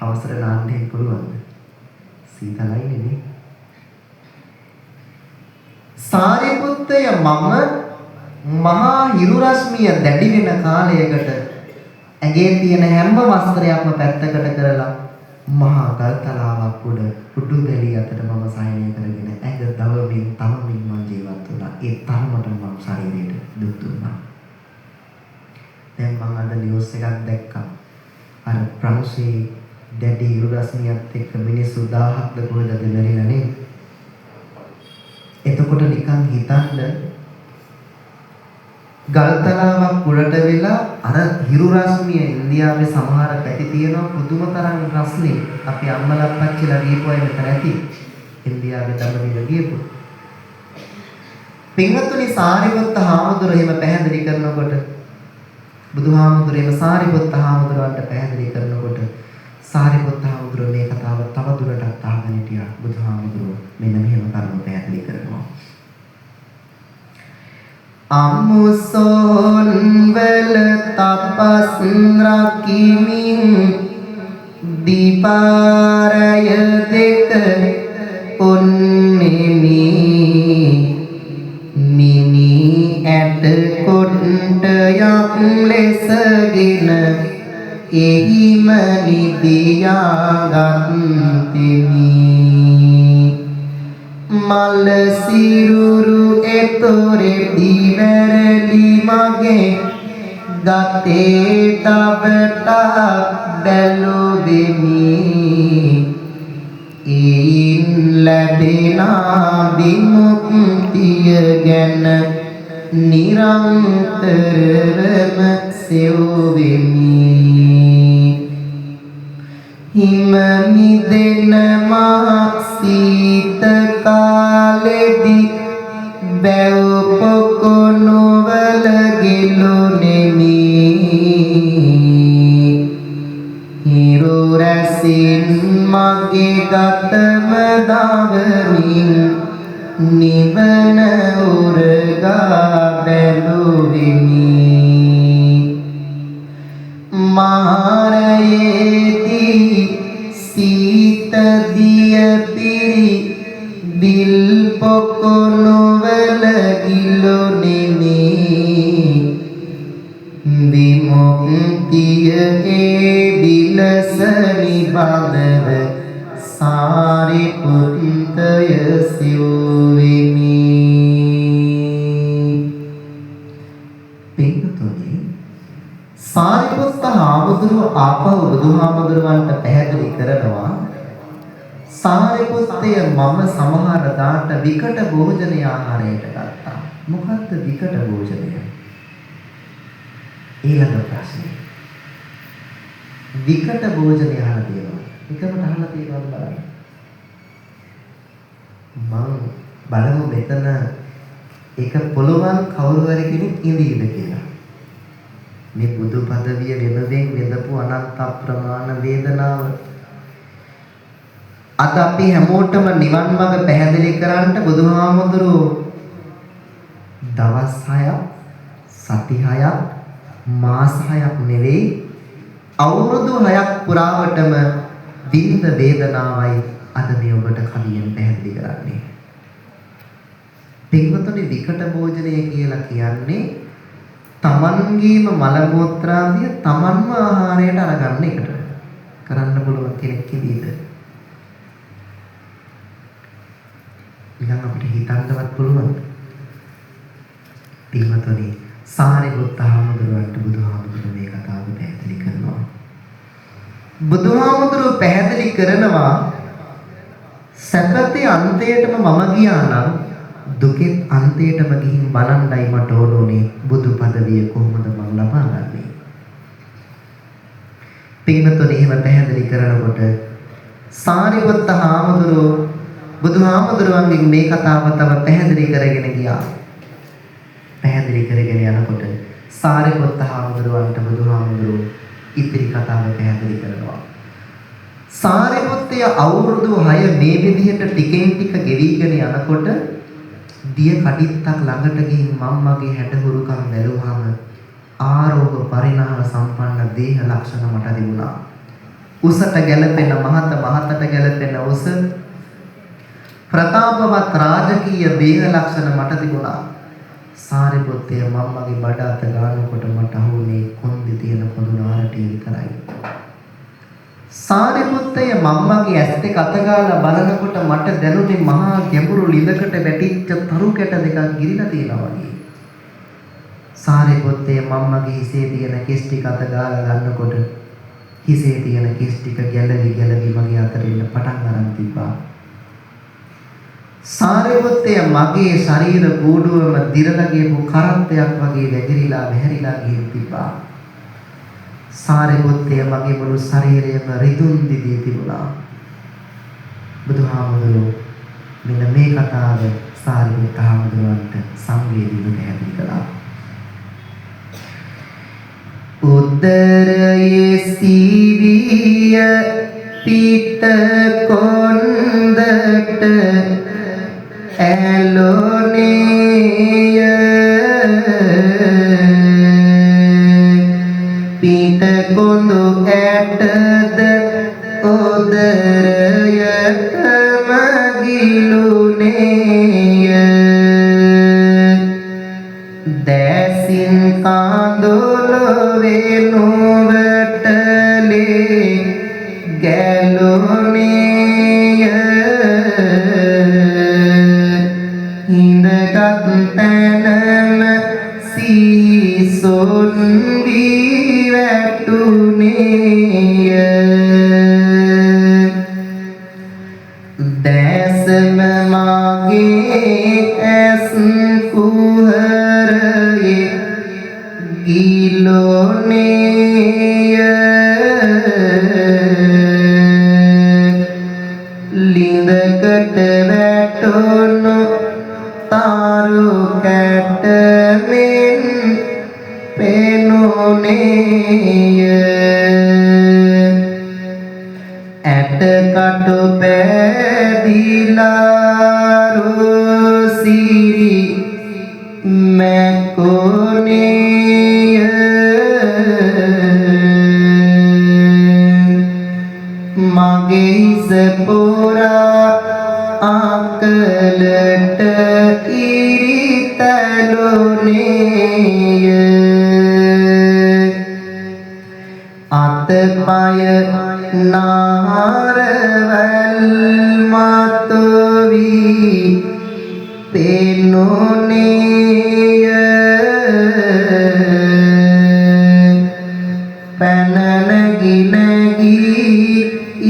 අවසර නාන්න පුළුවන්ද? සීතලයි නෙමෙයි. සාරිපුත්තය මම මහා හිරු රශ්මිය දැඩි වෙන කාලයකට ඇඟේ තියෙන හැම වස්ත්‍රයක්ම පැත්තකට කරලා මහා ගල්තලාවක් උඩ උඩු බැලිය අතර මම සායනය කරගෙන ඇඟ දවමින් තවමින් මම ජීවත් වුණා. ඒ තරමට මම ශරීරයට දුක් දුන්නා. දැන් මම අද නිවුස් එකක් දැක්කා. අර ප්‍රංශේ දැඩි හිරු රශ්මියත් එක්ක මිනිස්සු 1000ක්ද කොහෙද මැරිලා නේ. එතකොට නිකන් හිතන්න ගල්තලාවක් උඩට වෙලා අර හිරු රශ්මිය ඉන්දියාවේ සමහර පැති තියෙනවා පුදුම තරම් රස්නේ. අපි අම්මලා අප්පච්චිලා දීපුවයි මෙතන ඇති. ඉන්දියාවේ ධර්මවිද දීපු. පින්වත්නි සාරිපුත්ත හාමුදුරුවෝ එහෙම පැහැදිලි කරනකොට බුදුහාමුදුරුවෝ එහෙම සාරිපුත්ත හාමුදුරුවන්ට පැහැදිලි කරනකොට සාරිපුත්ත හාමුදුරුවෝ බුදුහාමුදුරුවෝ මේ කතාව තව දුරටත් අහගෙන හිටියා. බුදුහාමුදුරුවෝ මෙන්න මෙහෙම කරුණු පැහැදිලි කරනවා. අමුසොන් වල තපස් රකිමින් දීපාරය දෙක ඔන්නෙමි මිනි ඇට කොට්ටයක් ලෙසගෙන එහිම නිදියාගත්ෙමි මල සිරුරු එතොරෙ දිවැරලි මගේ ගතේ තබට බැලුවෙමි ඉන් ලැබෙන විමුක්තිය ගැන නිරන්තරව සෙව්වෙමි හිම මිදෙන මා සීත කාලෙදි බැව් පොකොණු වල ගෙලුනෙමි හිරු රැසින් මගේ ගතම දවමින් නිවන උරගා බැලුවෙමි මාරයේදී සීත දිය පිරි දිල් පොකොණු වල ගිලුනෙමි විමුක්තියේ විලසනි බඳව සාරිපුත්තය සිව්වෙමි පිටුතුනි සාරිපුත්ත හාමුදුරුවෝ ආපහු බුදුහාමුදුරුවන්ට පැහැදිලි කරනවා සාරිපුත්තය මම සමහර දාට විකට භෝජන ආහාරයට ගත්තා. මොකක්ද විකට භෝජනය? ඊළඟ ප්‍රශ්නේ. විකට භෝජනය අහලා තියෙනවා. එකකට අහලා තියෙනවද බලන්න. මම බලමු මෙතන එක පුළුවන් කවුරු හරි කෙනෙක් ඉඳීද කියලා. මේ බුදු පදවිය වෙනදෙන් වෙදපු අනන්ත අප්‍රමාණ වේදනාව අද අපි හැමෝටම නිවන් මඟ පැහැදිලි කරන්න බුදුහාමුදුරුවෝ දවස් 6ක් සති 6ක් මාස 6ක් නෙවෙයි අවුරුදු 6ක් පුරාවටම විඳ වේදනාවයි අද මේ ඔබට කලියෙන් පැහැදිලි කරන්නේ. පින්වතුනි විකට භෝජනය කියලා කියන්නේ තමන්ගේම මල මූත්‍රාදිය තමන්ම ආහාරයට අරගන්න එකට. කරන්න පුළුවන් කෙනෙක් ඉදීද? නිකන් අපිට හිතන්නවත් පුළුවන්. පින්වතුනි සාරිපුත්ත හාමුදුරුවන්ට බුදුහාමුදුරුවෝ මේ කතාව පැහැදිලි කරනවා. බුදුහාමුදුරුවෝ පැහැදිලි කරනවා සැපතේ අන්තයටම මම ගියා නම් දුකෙත් අන්තයටම ගිහින් බලන්නයි මට ඕනේ බුදු පදවිය කොහොමද මම ලබාගන්නේ. පින්වතුනි එහෙම පැහැදිලි කරනකොට සාරිපුත්ත හාමුදුරුවෝ බුදුහාමුදුරුවන්ගෙන් මේ කතාව තව පැහැදිලි කරගෙන ගියා. පැහැදිලි කරගෙන යනකොට සාරිපුත්ත හාමුදුරුවන්ට බුදුහාමුදුරුවෝ ඉතිරි කතාව පැහැදිලි කරනවා. සාරිපුත්තය අවුරුදු 6 මේ විදිහට ටිකෙන් ටික ගෙවිගෙන යනකොට දිය කඩਿੱත්තක් ළඟට ගිහින් මම්මගේ හැඩහුරුකම් බැලුවාම ආරෝග පරිණාම සම්පන්න දේහ ලක්ෂණ මට තිබුණා. උසට ගැලපෙන මහතට ගැලපෙන උස ප්‍රතාපවත් රාජකීය දේහ ලක්ෂණ මට තිබුණා. සාරිපුත්තය මම්මගේ බඩ අත ගන්නකොට මට අහුනේ කොන්දේ තියෙන පොදු නාරටිය විතරයි. සාරිපුත්තය මම්මගේ ඇස් දෙක අත ගාලා බලනකොට මට දැනුනේ මහා ගැඹුරු ලිඳකට වැටිච්ච තරු කැට දෙකක් ගිරිලා තියෙනවා වගේ. සාරිපුත්තය මම්මගේ හිසේ තියෙන කෙස් ටික අත ගාලා ගන්නකොට හිසේ තියෙන කෙස් ටික ගැලවි මගේ අතට එන්න පටන් ගන්න තිබ්බා. සාරිපුත්තය මගේ ශරීර කූඩුවම දිරලා ගියපු කරත්තයක් වගේ වැగిරිලා වැහැරිලා ගිහින් තිබ්බා. සාරිපුත්තය මගේ මුළු ශරීරයම රිදුන් දිදී තිබුණා. බුදුහාමුදුරුවෝ මෙන්න මේ කතාව සාරිපුත්ත හාමුදුරුවන්ට සංවේදීව පැහැදිලි කළා. උදරයේ සීවිය පිට කොන්දට ඇලොනේය පිට කොඳු ඇටද ඔදරයට මගිලුනේය දැසින් කාඳොලොවේ නුවටලේ ගැලුනේය හිඳගත් තැනම සීසොන් වී වැටුනේය දැසම මාගේ ඇස් කුහරයේ ගිලොනේය ලිඳකට වැටුණු තාරු කැට මෙන් පෙනුනේය ඇට කටු පැදිලා රොසිරි මැකුනේය මගේ හිස පුරා අකලට ඉරිතලුනේය අතපය නාරවල් මතුවී පෙනුනේය පැන නැගී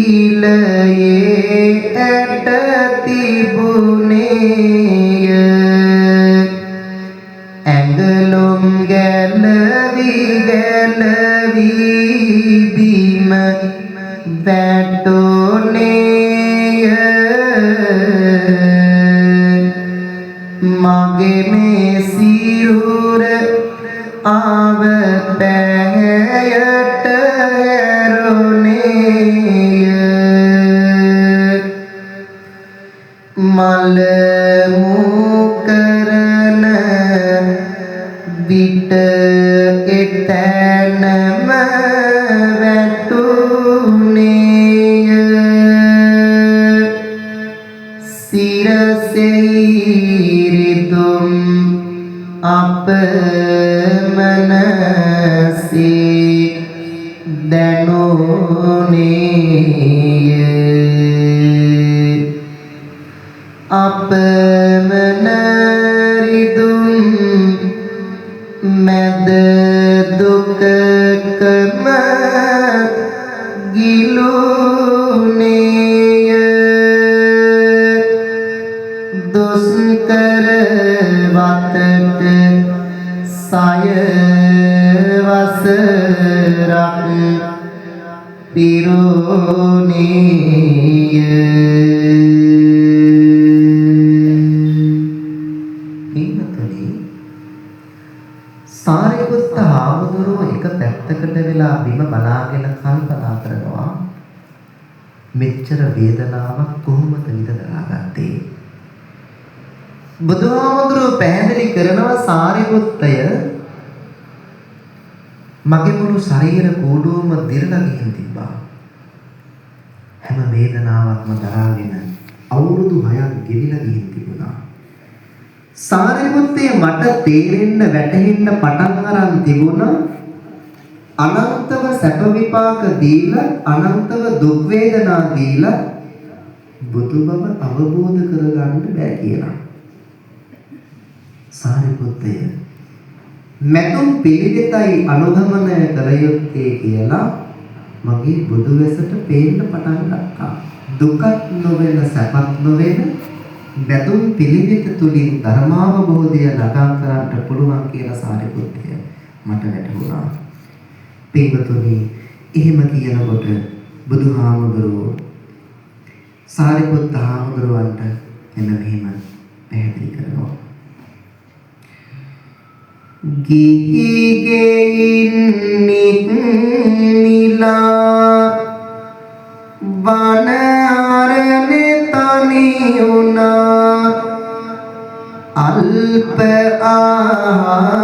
ඉලයේ ඇට තිබුනේය ඇඟලුම් ගැලවි බිම වැටුනේය මගේ මේ සිරුර ආව පැහැයට හැරුනේය මල මුකරන විට එතැනම වැටුනේය සිරසෙහි රිදුම් අපමණසේ දැනුනේය අපමණ රිදුම් මැද දුකකම ගිලුනේය දුෂ්කර වතට සය වසරක් පිරුනේය සාරිපුත්ත හාමුදුරුවෝ එක පැත්තකට වෙලා බිම බලාගෙන කල්පනා කරනවා මෙච්චර වේදනාවක් කොහොමද විඳලාගත්තේ බුදුහාමුදුරුවෝ පැහැදිලි කරනවා සාරිපුත්තය මගේ මුළු ශරීර කූඩුවම දිරලා ගිහින් තිබ්බා හැම වේදනාවක්ම දරාගෙන අවුරුදු 6ක් ගෙවිලා ගිහින් තිබුණා සාරිපුත්තේ මට තේරෙන්න වැටහෙන්න පටන් අරන් තිබුණා අනන්තව සැප විපාක දීලා අනන්තව දුක් වේදනා දීලා බුදු බව අවබෝධ කරගන්න බෑ කියලා සාරිපුත්තය මෙතුම් පිළිවෙතයි අනුගමනය කර යුත්තේ කියලා මගේ බුදු වෙසට පේන්න පටන් ගත්තා දුකක් නොවන සැපක් නොවන බැතුම් පිළිවෙත තුලින් ධර්මාවබෝධය ළඟා කරන්න පුළුවන් කියලා සාරිපුත්තය මට වැටහුණා. පින්වතුනි, එහෙම කියනකොට බුදුහාමුදුරුවෝ සාරිපුත්ත හාමුදුරුවන්ට එන්න මෙහෙම පැහැදිලි කරනවා. ගිහිගෙයින් නිලා අල්ප ආහාරයෙන්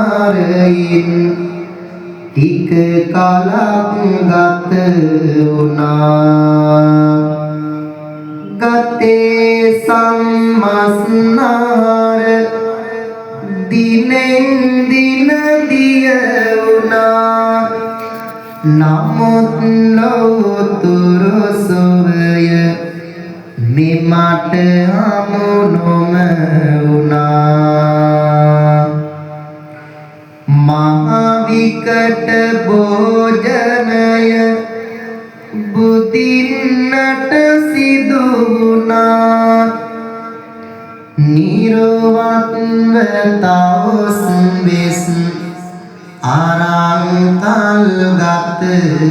ටික කලක් ගත වුණා. ගතේ සම්මස්නාර දිනෙන් දින දිය වුණා. නමුත් ලෝතුරු සොරය මෙමට හමු නොම වුණා. මහා විකට භෝජනය බුදින්නට සිදු වුණා. නිරවත්ව තවස් වෙස් අරන් කල් ගත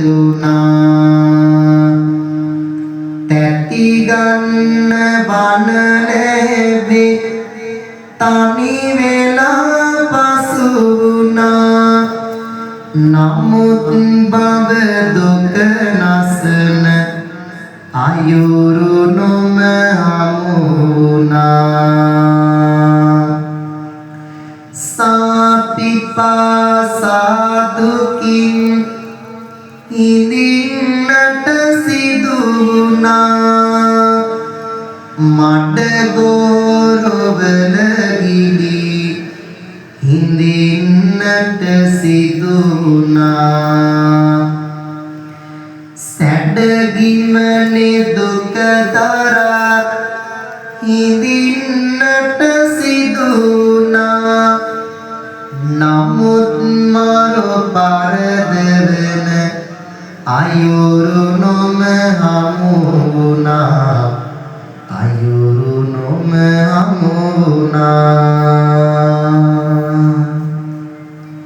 වුණා. තැති ගන්න බන ලැබේ තනි වෙලා පසු වුණා. නමුත් බව දුක නසන අයුරු නොම හමු වුණා. සාපිපාසාදුකින් ඉඳින්නට සිදු වුණා. මඩ ගෝරවල ගිලි හිඳින්නට සිදු වුණා. සැඩගිමනේ දුක දරා හිඳින්නට සිදු වුණා. නමුත් මර පරදවන අයුරු නොම හමු වුණා. අයුරු නොම හමු වුණා.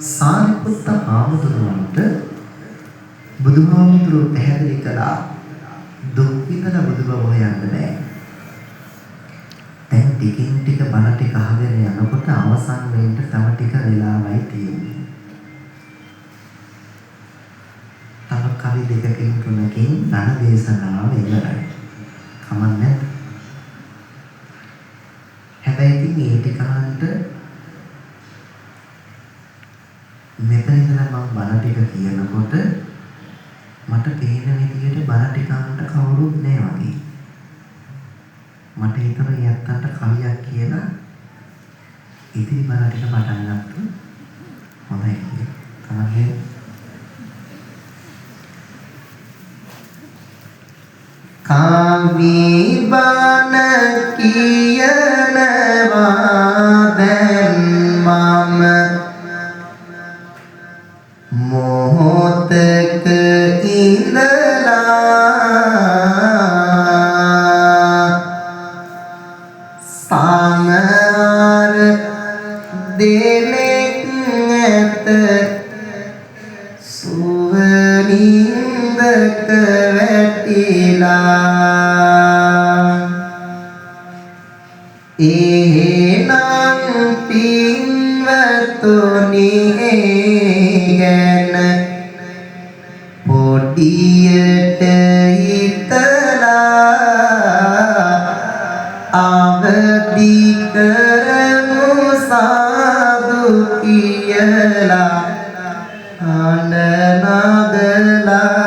සාරිපුත්ත හාමුදුරුවන්ට බුදුහාමුදුරුවෝ පැහැදිලි කළා දුක් විඳලා බුදුබව හොයන්න බෑ. දැන් ටිකින් ටික බණ ටික අහගෙන යනකොට අවසන් වෙන්න තව ටික වෙලාවයි තියෙන්නේ. තව කවි දෙකකින් තුනකින් ධන දේශනාව ඉවරයි. කමන්නේ. හැබැයි ඉතින් මේ ටික අහන්න මෙතන ඉඳලා මම බණ ටික කියනකොට මට පේන විදියට බණ ටික අහන්න කවුරුත් නෑ වගේ. මට හිතුණා යත්තන්ට කවියක් කියලා ඉතිරි බණ ටික පටන් ගත්තොත් හොඳයි කියලා. තමයි කවි බණ කියනවා දැන් මම මොහොතක ඉඳලා සමහර දෙනෙක් ඇත සුවනින්දක වැටිලා. එහෙනම් පින්වතුනි ගැන පොඩියට හිතලා අවදි කරමු සාදු කියලා හඬ නගලා.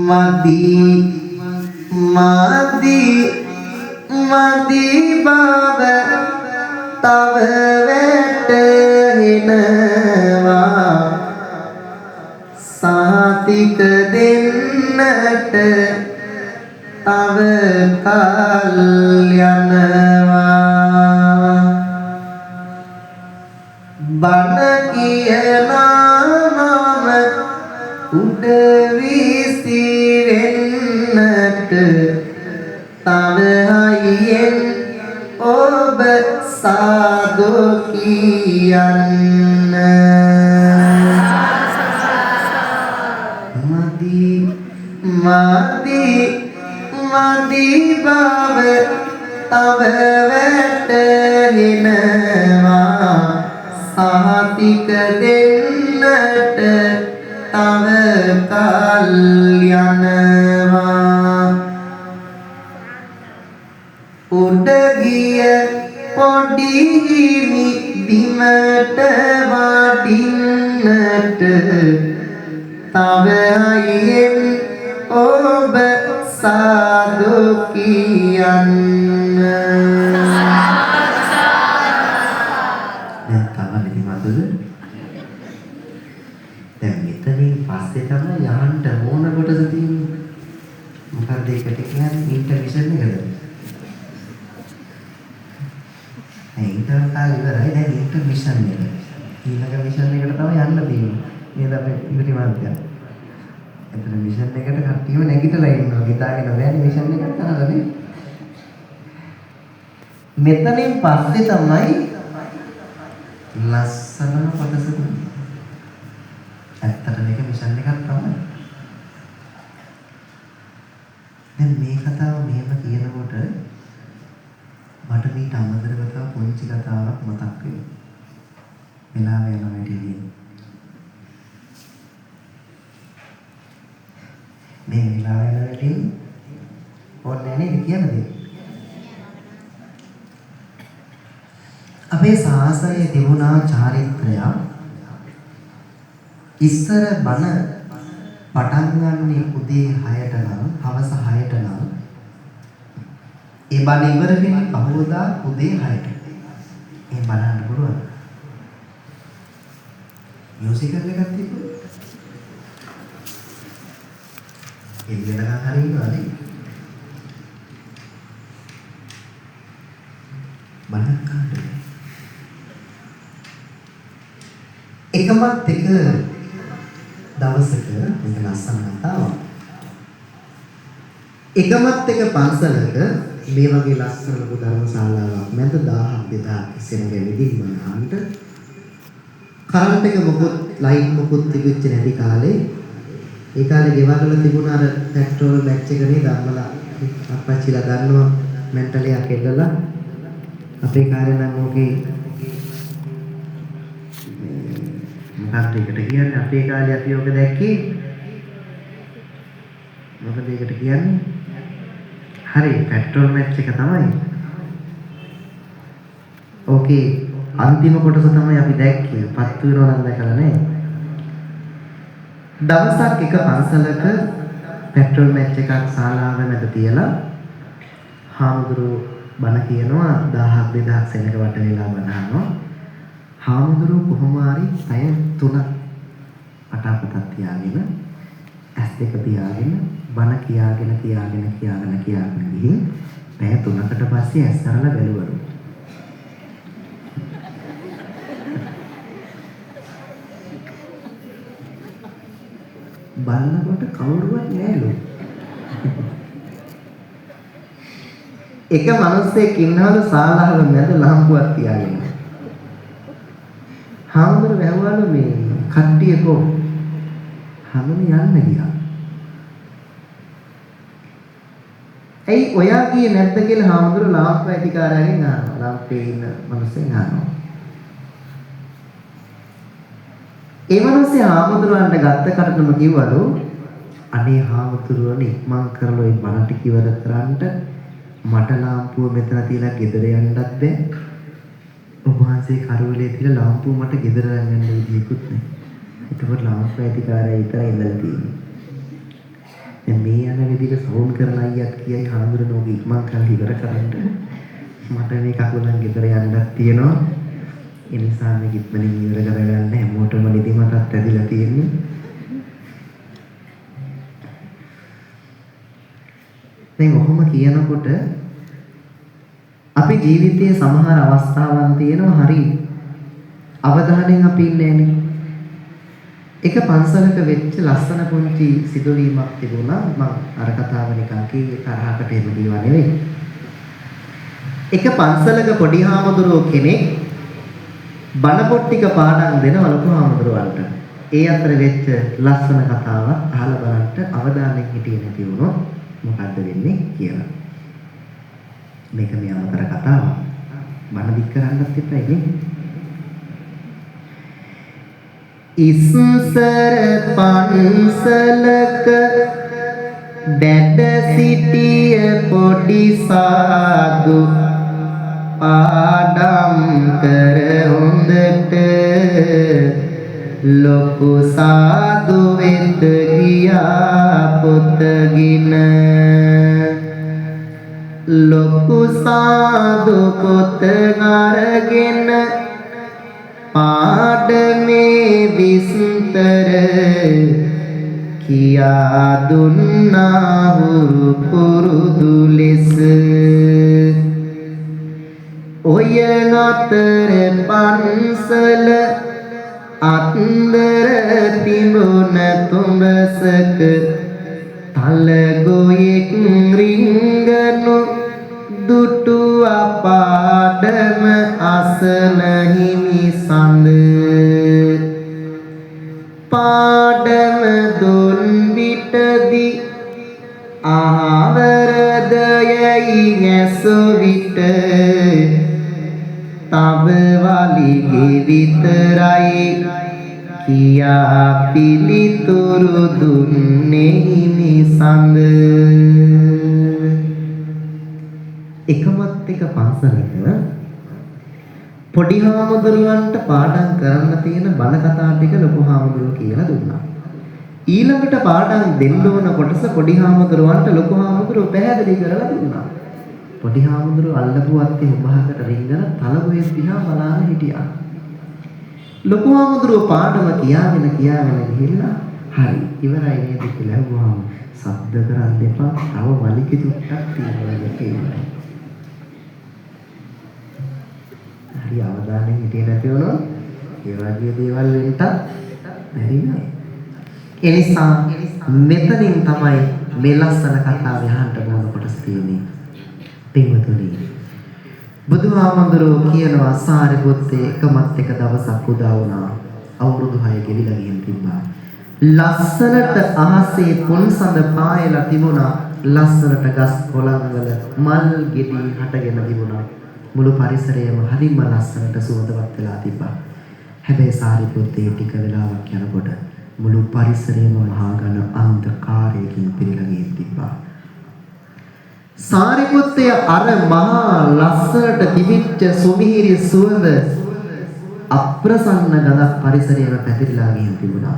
මදි මදි මදි බව තව වැටෙනවා. සාතික දෙන්නට තව කල් යනවා. බණ කියනම උඩ විසිරෙන්නට තව හයියෙන් ඔබ සාදු කියන්න. මදි මදි මදි බව තව වැටෙනවා. සාතික දෙන්නට තව කල් යනවා. උඩගිය පොඩි හිමි බිමට වඩින්නට තව අයියෙන් ඔබ සාදු කියන්න. දැන් තව නිදිමතද? දැන් මෙතනින් පස්සේ තමයි යන්න ඕන කොටස තියෙන්නේ. මොකද ඒකට කියන්නේ ඉන්ටර්විෂන් එකද? ඉන්ටර් කාලේ ඉවරයි. දැන් ඉන්ටර්විෂන් එක. ඊළඟ මිෂන් එකට තමයි යන්න තියෙන්නේ. නේද අපි ඉතිරි මාර්ගය. එතන මිෂන් එකට කට්ටියම නැගිටලා ඉන්නවා. හිතාගෙන බෑනේ මිෂන් එකක් කරලානේ. මෙතනින් පස්සේ තමයි ලස්සනම කොටස තියෙන්නේ. ඇත්තට මේක මිෂන් එකක් තමයි. දැන් මේ කතාව මෙහෙම කියනකොට මට මේ අමතරව තව පුංචි කතාවක් මතක් වෙනවා. වෙලාව යනවා වැඩි. මේ වෙලාව යන වැඩි ඕනේ නේද කියන්නේ? අපේ සාසනයේ තිබුණා චාරිත්‍රය. ඉස්සර බණ පටන් ගන්නේ උදේ 6ට නම් හවස 6ට නම් ඒ බණ ඉවර වෙන්නේ පහවදා උදේ 6ට. ඒ බලන්න පුළුවන්. මියුසිකල් එකක් තිබුණා. ඒ වෙනකන් හරි ඉන්නවනේ. බණක් කාටද? එකමත් එක දවසක මේක ලස්සන කතාවක්. එකමත් එක පන්සලක මේ වගේ ලස්සන ලොකු ධර්මශාලාවක් මැද 1000ක් 2000ක් ඉස්සෙන ගෙවිදින් මනහන්ට කරන්ට් එක මොකොත් ලයිට් මොකොත් තිබෙච්ච නැති කාලේ ඒ කාලේ ගෙවල් වල තිබුණ අර පෙට්‍රෝල් මැච් එක නේ ධම්මලා අපච්චිලා ගන්නවා මෙන්ටලියක් එල්ලලා අපේ කාර්යය නම් ඕකේ මොකක්ද ඒකට කියන්නේ අපේ කාලේ අපි ඕක දැක්කේ මොකද ඒකට කියන්නේ හරි පෙට්‍රෝල් මැච් එක තමයි ඕකේ අන්තිම කොටස තමයි අපි දැක්කේ පත්තු වෙනවා නම් දැකලා නේ දවසක් එක පන්සලක පෙට්‍රෝල් මැච් එකක් ශාලාව මැද තියලා හාමුදුරුවෝ බණ කියනවා 1000ක් 2000ක් සෙනඟ වට වෙලා බණ අහනවා හාමුදුරුවෝ කොහොම හරි පැය 3ක් අටපතක් තියාගෙන ඇස් දෙක පියාගෙන බණ කියාගෙන ගිහින් පැය 3කට පස්සේ ඇස් අරලා බැලුවලු බලනකොට කවුරුවත් නෑලු. එක මිනිහෙක් ඉන්නවලු ශාලාව මැද ලාම්පුවක් තියාගෙන. හාමුදුරුවෝ වැහුවලු මේ කට්ටිය කො හැමෝම යන්න ගියා. එයි ඔයා ගියේ නැද්ද කියලා හාමුදුරුවෝ ලාම්පුව ඇතිකාරයෙන් අහනවා. ලාම්පේ ඉන්න මිනිහෙන් අහනවා. ඒ මිනිස්සේ හාමුදුරුවන්ට ගත්ත කටටම කිව්වලු අනේ හාමුදුරුවනේ ඉක්මන් කරලා ওই බණ ටික ඉවර කරන්නට මට ලාම්පුව මෙතන තියලා ගෙදර යන්නත් බෑ ඔබ වහන්සේ කරුවලේ තියලා ලාම්පුව මට ගෙදර යන්න විදියකුත් නෑ ඒකවල ලාම්පුව ඇතිකාරය විතරයි ඉඳලා තියෙන්නේ දැන් මේ යන විදිහට සවුන්ඩ් කරන අයියත් කියයි හාමුදුරුවෝ ඉක්මන් කරලා ඉවර කරන්න මට මේ කකුලෙන් ගෙදර යන්නත් තියෙනවා ඒ නිසා මේක ඉක්මනින් ඉවර කරගන්න හැමෝටම නිදිමතක් ඇතිලා තියෙන්නේ. දැන් ඔහොම කියනකොට අපි ජීවිතයේ සමහර අවස්ථාවන් තියෙනවා හරි අවධානයෙන් අපි ඉන්නේ නැනේ. එක පන්සලක වෙච්ච ලස්සන පුංචි සිදුවීමක් තිබුණා මම අර කතාව නිකන් කීයේ තරහකට එම දීවා නෙවෙයි. එක පන්සලක පොඩි හාමුදුරුවෝ කෙනෙක් බණ පොට්ටික පාඩම් දෙනවා ලොකු හාමුදුරුවන්ට. ඒ අතර වෙච්ච ලස්සන කතාවක් අහලා බලන්න අවධානයෙන් හිටියේ නැති වුණොත් මොකද්ද වෙන්නේ කියලා. මේක මේ අමතර කතාවක්. බණ දික් කරන්නත් එපා නේ. ඉස්සර පන්සලක දැඩ සිටිය පොඩි සාදු පාඩම් කර හොඳට ලොකු සාදු වෙත ගියා පොතගෙන ලොකු සාදු පොත අරගෙන පාඩමේ විස්තර කියා දුන්නා හුරු පුරුදු ලෙස ඔය අතර පන්සල අත්දර තිබුණ තුඹසක තලගොයෙක් රිංගනු දුටු අපාඩම අසන හිමි සඳ පාඩම දුන් විටදී ආවරදයයි ඇසු විට තව වලිගේ විතරයි කියා පිළිතුරු දුන්නේ හිමි සඳ එකමත් එක පන්සලක පොඩි හාමුදුරුවන්ට පාඩම් කරන්න තියෙන බණ කතා ටික ලොකු හාමුදුරුවෝ කියලා දුන්නා. ඊළඟට පාඩම් දෙන්න ඕන කොටස පොඩි හාමුදුරුවන්ට ලොකු හාමුදුරුවෝ පැහැදිලි කරලා දුන්නා. පොඩි හාමුදුරුවෝ අල්ලපු අත්තේ උභාකට රිංගන තලගොයේ දිහා බලාගෙන හිටියා. ලොකු හාමුදුරුවෝ පාඩම කියාගෙන ගිහිල්ලා හරි ඉවරයි නේද කියලා අහුවාම සද්ද කරන්න එපා තව වලිග තුට්ටක් තියෙනවා කියලා. හරි අවධානයෙන් හිටියේ නැති වුණොත් ඒ වගේ දේවල් වෙන්නත් බැරි නෑ. ඒ නිසා මෙතනින් තමයි මේ ලස්සන කතාව යහන්න ඕන කොටස තියෙන්නේ. පින්වතුනි බුදුහාමුදුරුවෝ කියනවා සාරිපුත්තේ එකමත් එක දවසක් උදා වුණා. අවුරුදු 6 ගෙවිලා ගිහින් තිබ්බා. ලස්සනට අහසේ පොන්සඳ පායලා තිබුණා. ලස්සනට ගස් කොළන් වල මල් ගෙඩි හටගෙන තිබුණා. මුළු පරිසරයම හරිම ලස්සනට සුවඳවත් වෙලා තිබ්බා. හැබැයි සාරිපුත්තේ ටික වෙලාවක් යනකොට මුළු පරිසරයම මහා ඝන අන්ධකාරයකින් පිරීලා ගිහින් තිබ්බා. සාරිපුත්තේ අර මහා ලස්සනට තිබිච්ච සුමිහිරි සුවඳ අප්‍රසන්න ගඳක් පරිසරයම පැතිරිලා ගිහින් තිබුණා.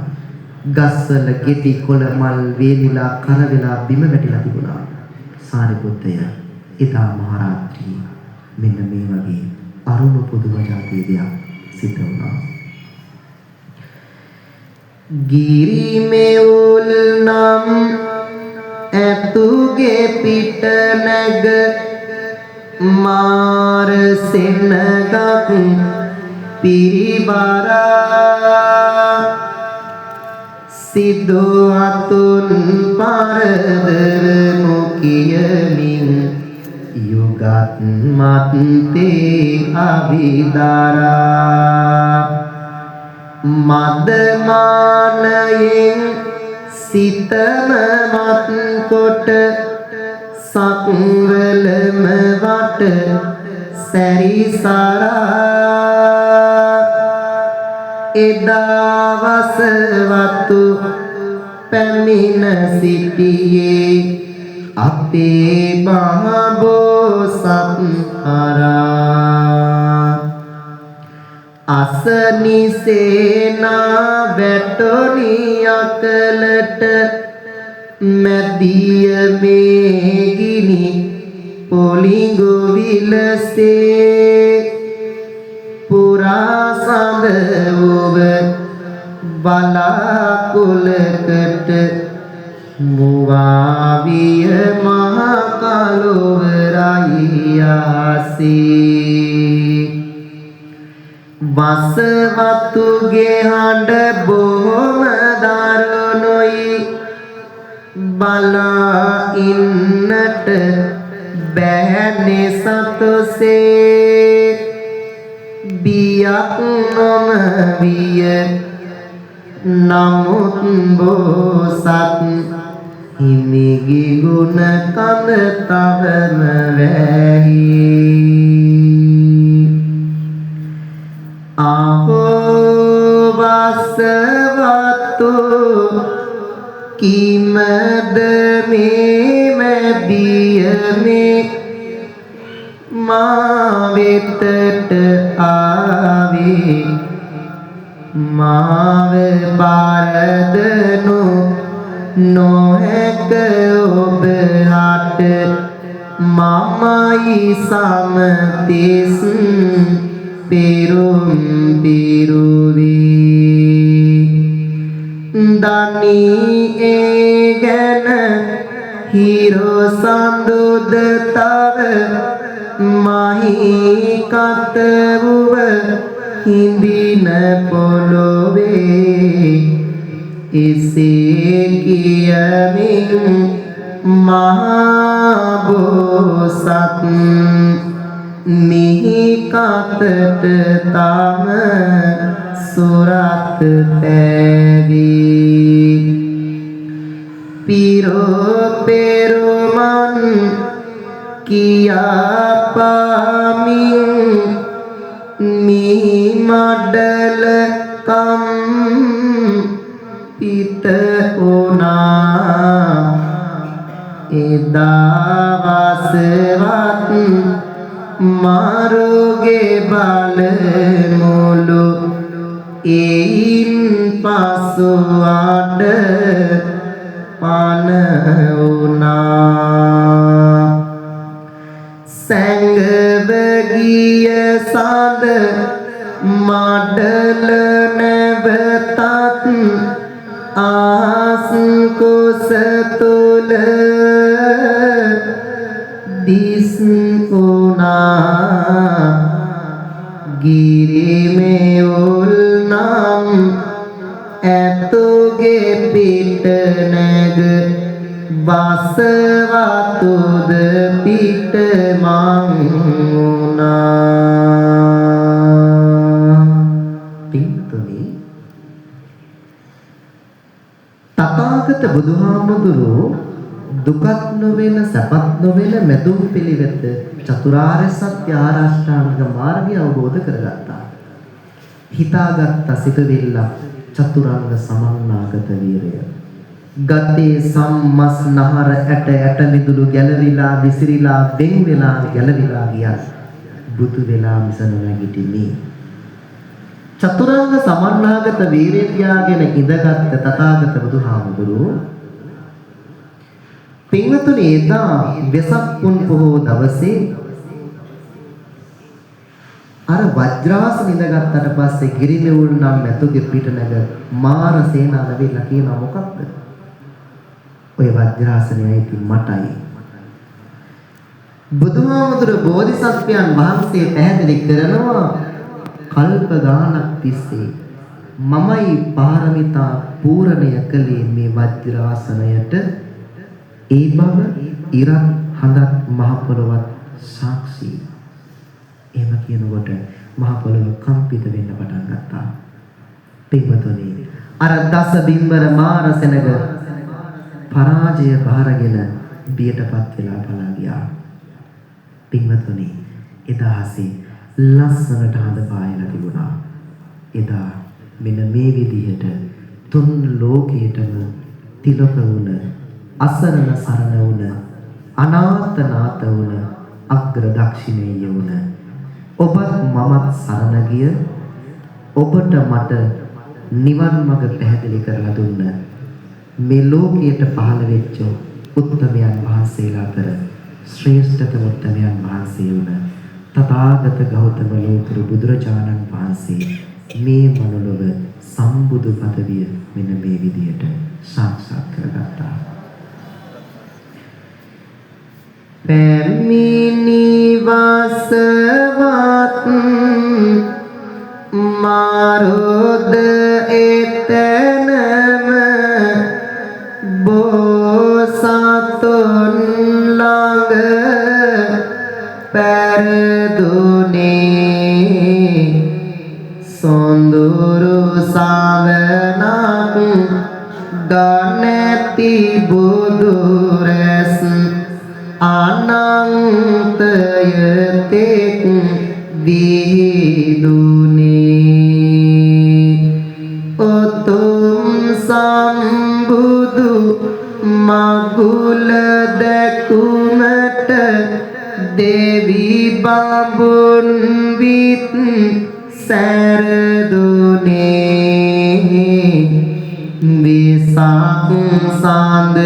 ගස්වල ගෙඩි කොළ මල් වේලිලා කර වෙලා බිම වැටිලා තිබුණා. සාරිපුත්තය ඉතා මහරාත්‍රී මෙන්න මේ වගේ අරුණ පුදුම જાතිය දෙයක් සිද්ධ වුණා. ගිරිමෙවුල් නම් ඇතුගේ පිට නැග මාර සෙනගක් පිරිබරා සිදු අතුන් පරදර නොකියමින් යුගත් මත්තේ අවිදරා මදමානයෙන් සිතම මත් කොට සක්වලම වට සැරිසරා එදා වසවතු පැමිණ සිටියේ අපේ මහබෝසත් හරා අසනිසේනා වැටොනි අකලට මැදිය මේගිනි පොලිඟු විලසේ පුරා සඳ ඔබ බලාකුලකට මුවාවිය මහ කලවරයි ආසේ වසවතුගේ හඬ බොහොම දරුණුයි බලා ඉන්නට බෑනේ සතොසේ බියක් නොම විය නමුත් බෝසත් හිමිගේ ගුණ කඳ තවම වැහි ආහෝ වසවතු කිමද මේ මේ මා වෙතට ආවේ මාව බාරදනු නොහැක ඔබ හට මමයි සමතිස් පෙරුම් පිරුවී දනී ඒ ගැන හිරෝ සඳුද තව මහී කතවුව හිඳින පොළොවේ එසේ කියමින් මහා බෝසත් මිහි කතට තම සුරත් තැවී පිරෝ පෙරුමන් කියාපාමින් මිහි මඩල කම් පිත වුණා එදා වසවත් මාරුගේ බල මුළු එයින් පසු අඩ පන වුණා සැඟව ගිය සඳ මඩල නැවතත් ආස් කුස තුල දිස් වුණා ගිරිමේ උල් නම් ඇතුගේ පිට නැග බසවතුද පිට මං වුණා පින්තුනි තථාගත බුදුහාමුදුරුවෝ දුකක් නොවන සැපත් නොවන මැදුම් පිළිවෙත චතුරාර්ය සත්‍ය ආරෂ්ඨාංග මාර්ගය අවබෝධ කරගත්තා. හිතාගත් සිතවිල්ල චතුරාංග සමන්නාගත වීරය. ගතේ සම්මස් නහර ඇට මිදුළු ගැලවිලා විසිරිලා වෙන් වෙලා ගැලවිලා ගියා. බුදු වෙලා මිස නොනැගිටින්නේ. චතුරාංග සමන්නාගත වීරය තියාගෙන ඉඳගත් තථාගත බුදුහාමුදුරුවෝ පින්වතුනි එදා වෙසක් පුන් පොහෝ දවසේ අර වජ්‍රාසන ඉඳගත්තට පස්සේ ගිරිමෙවුල් නම් ඇතුගේ පිට නැග මාර සේනාව වෙලා කියනවා මොකක්ද? ඔය වජ්‍රාසනයයි ඉතින් මටයි. බුදුහාමුදුර බෝධිසත්වයන් වහන්සේ පැහැදිලි කරනවා කල්ප ගානක් තිස්සේ මමයි පාරමිතා පූර්ණය කළේ මේ වජ්‍රාසනයට ඒ බව ඉරක් හඳත් මහ පොළොවත් සාක්ෂි. එහෙම කියනකොට මහ පොළොව කම්පිත වෙන්න පටන් ගත්තා. පින්වතුනි අර දස බිම්බර මාර සෙනග පරාජය බාරගෙන බියටපත් වෙලා පලා ගියා. පින්වතුනි එදාසේ ලස්සනට හඳ පායලා තිබුණා. එදා මෙන්න මේ විදිහට තුන් ලෝකයටම තිලක වුණ අසරණ සරණ වුණ අනාථනාත වුණ අග්‍ර දක්ෂිණේය වුණ ඔබත් මමත් සරණ ගිය ඔබට මට නිවන් මඟ පැහැදිලි කරලා දුන්න මේ ලෝකයට පහළ වෙච්ච උත්තමයන් වහන්සේලා අතර ශ්‍රේෂ්ඨතම උත්තමයන් වහන්සේ වුණ තථාගත ගෞතම ලෝතුරු බුදුරජාණන් වහන්සේ මේ මනුලොව සම්බුදු පදවිය මෙන්න මේ විදියට සාක්ෂාත් කරගත්තා. පැමිණි වසවත් මාරොද එතනම බෝසතුන් ළඟ පැරදුනේ සොඳුරු සාවනක් ගණති බුදු රැස් අනන්තය තෙක් විදුනේ උතුම් සම්බුදු මගුල දැකුමට දෙවි බඹුන් විත් සැරදුනේ විසක් සඳ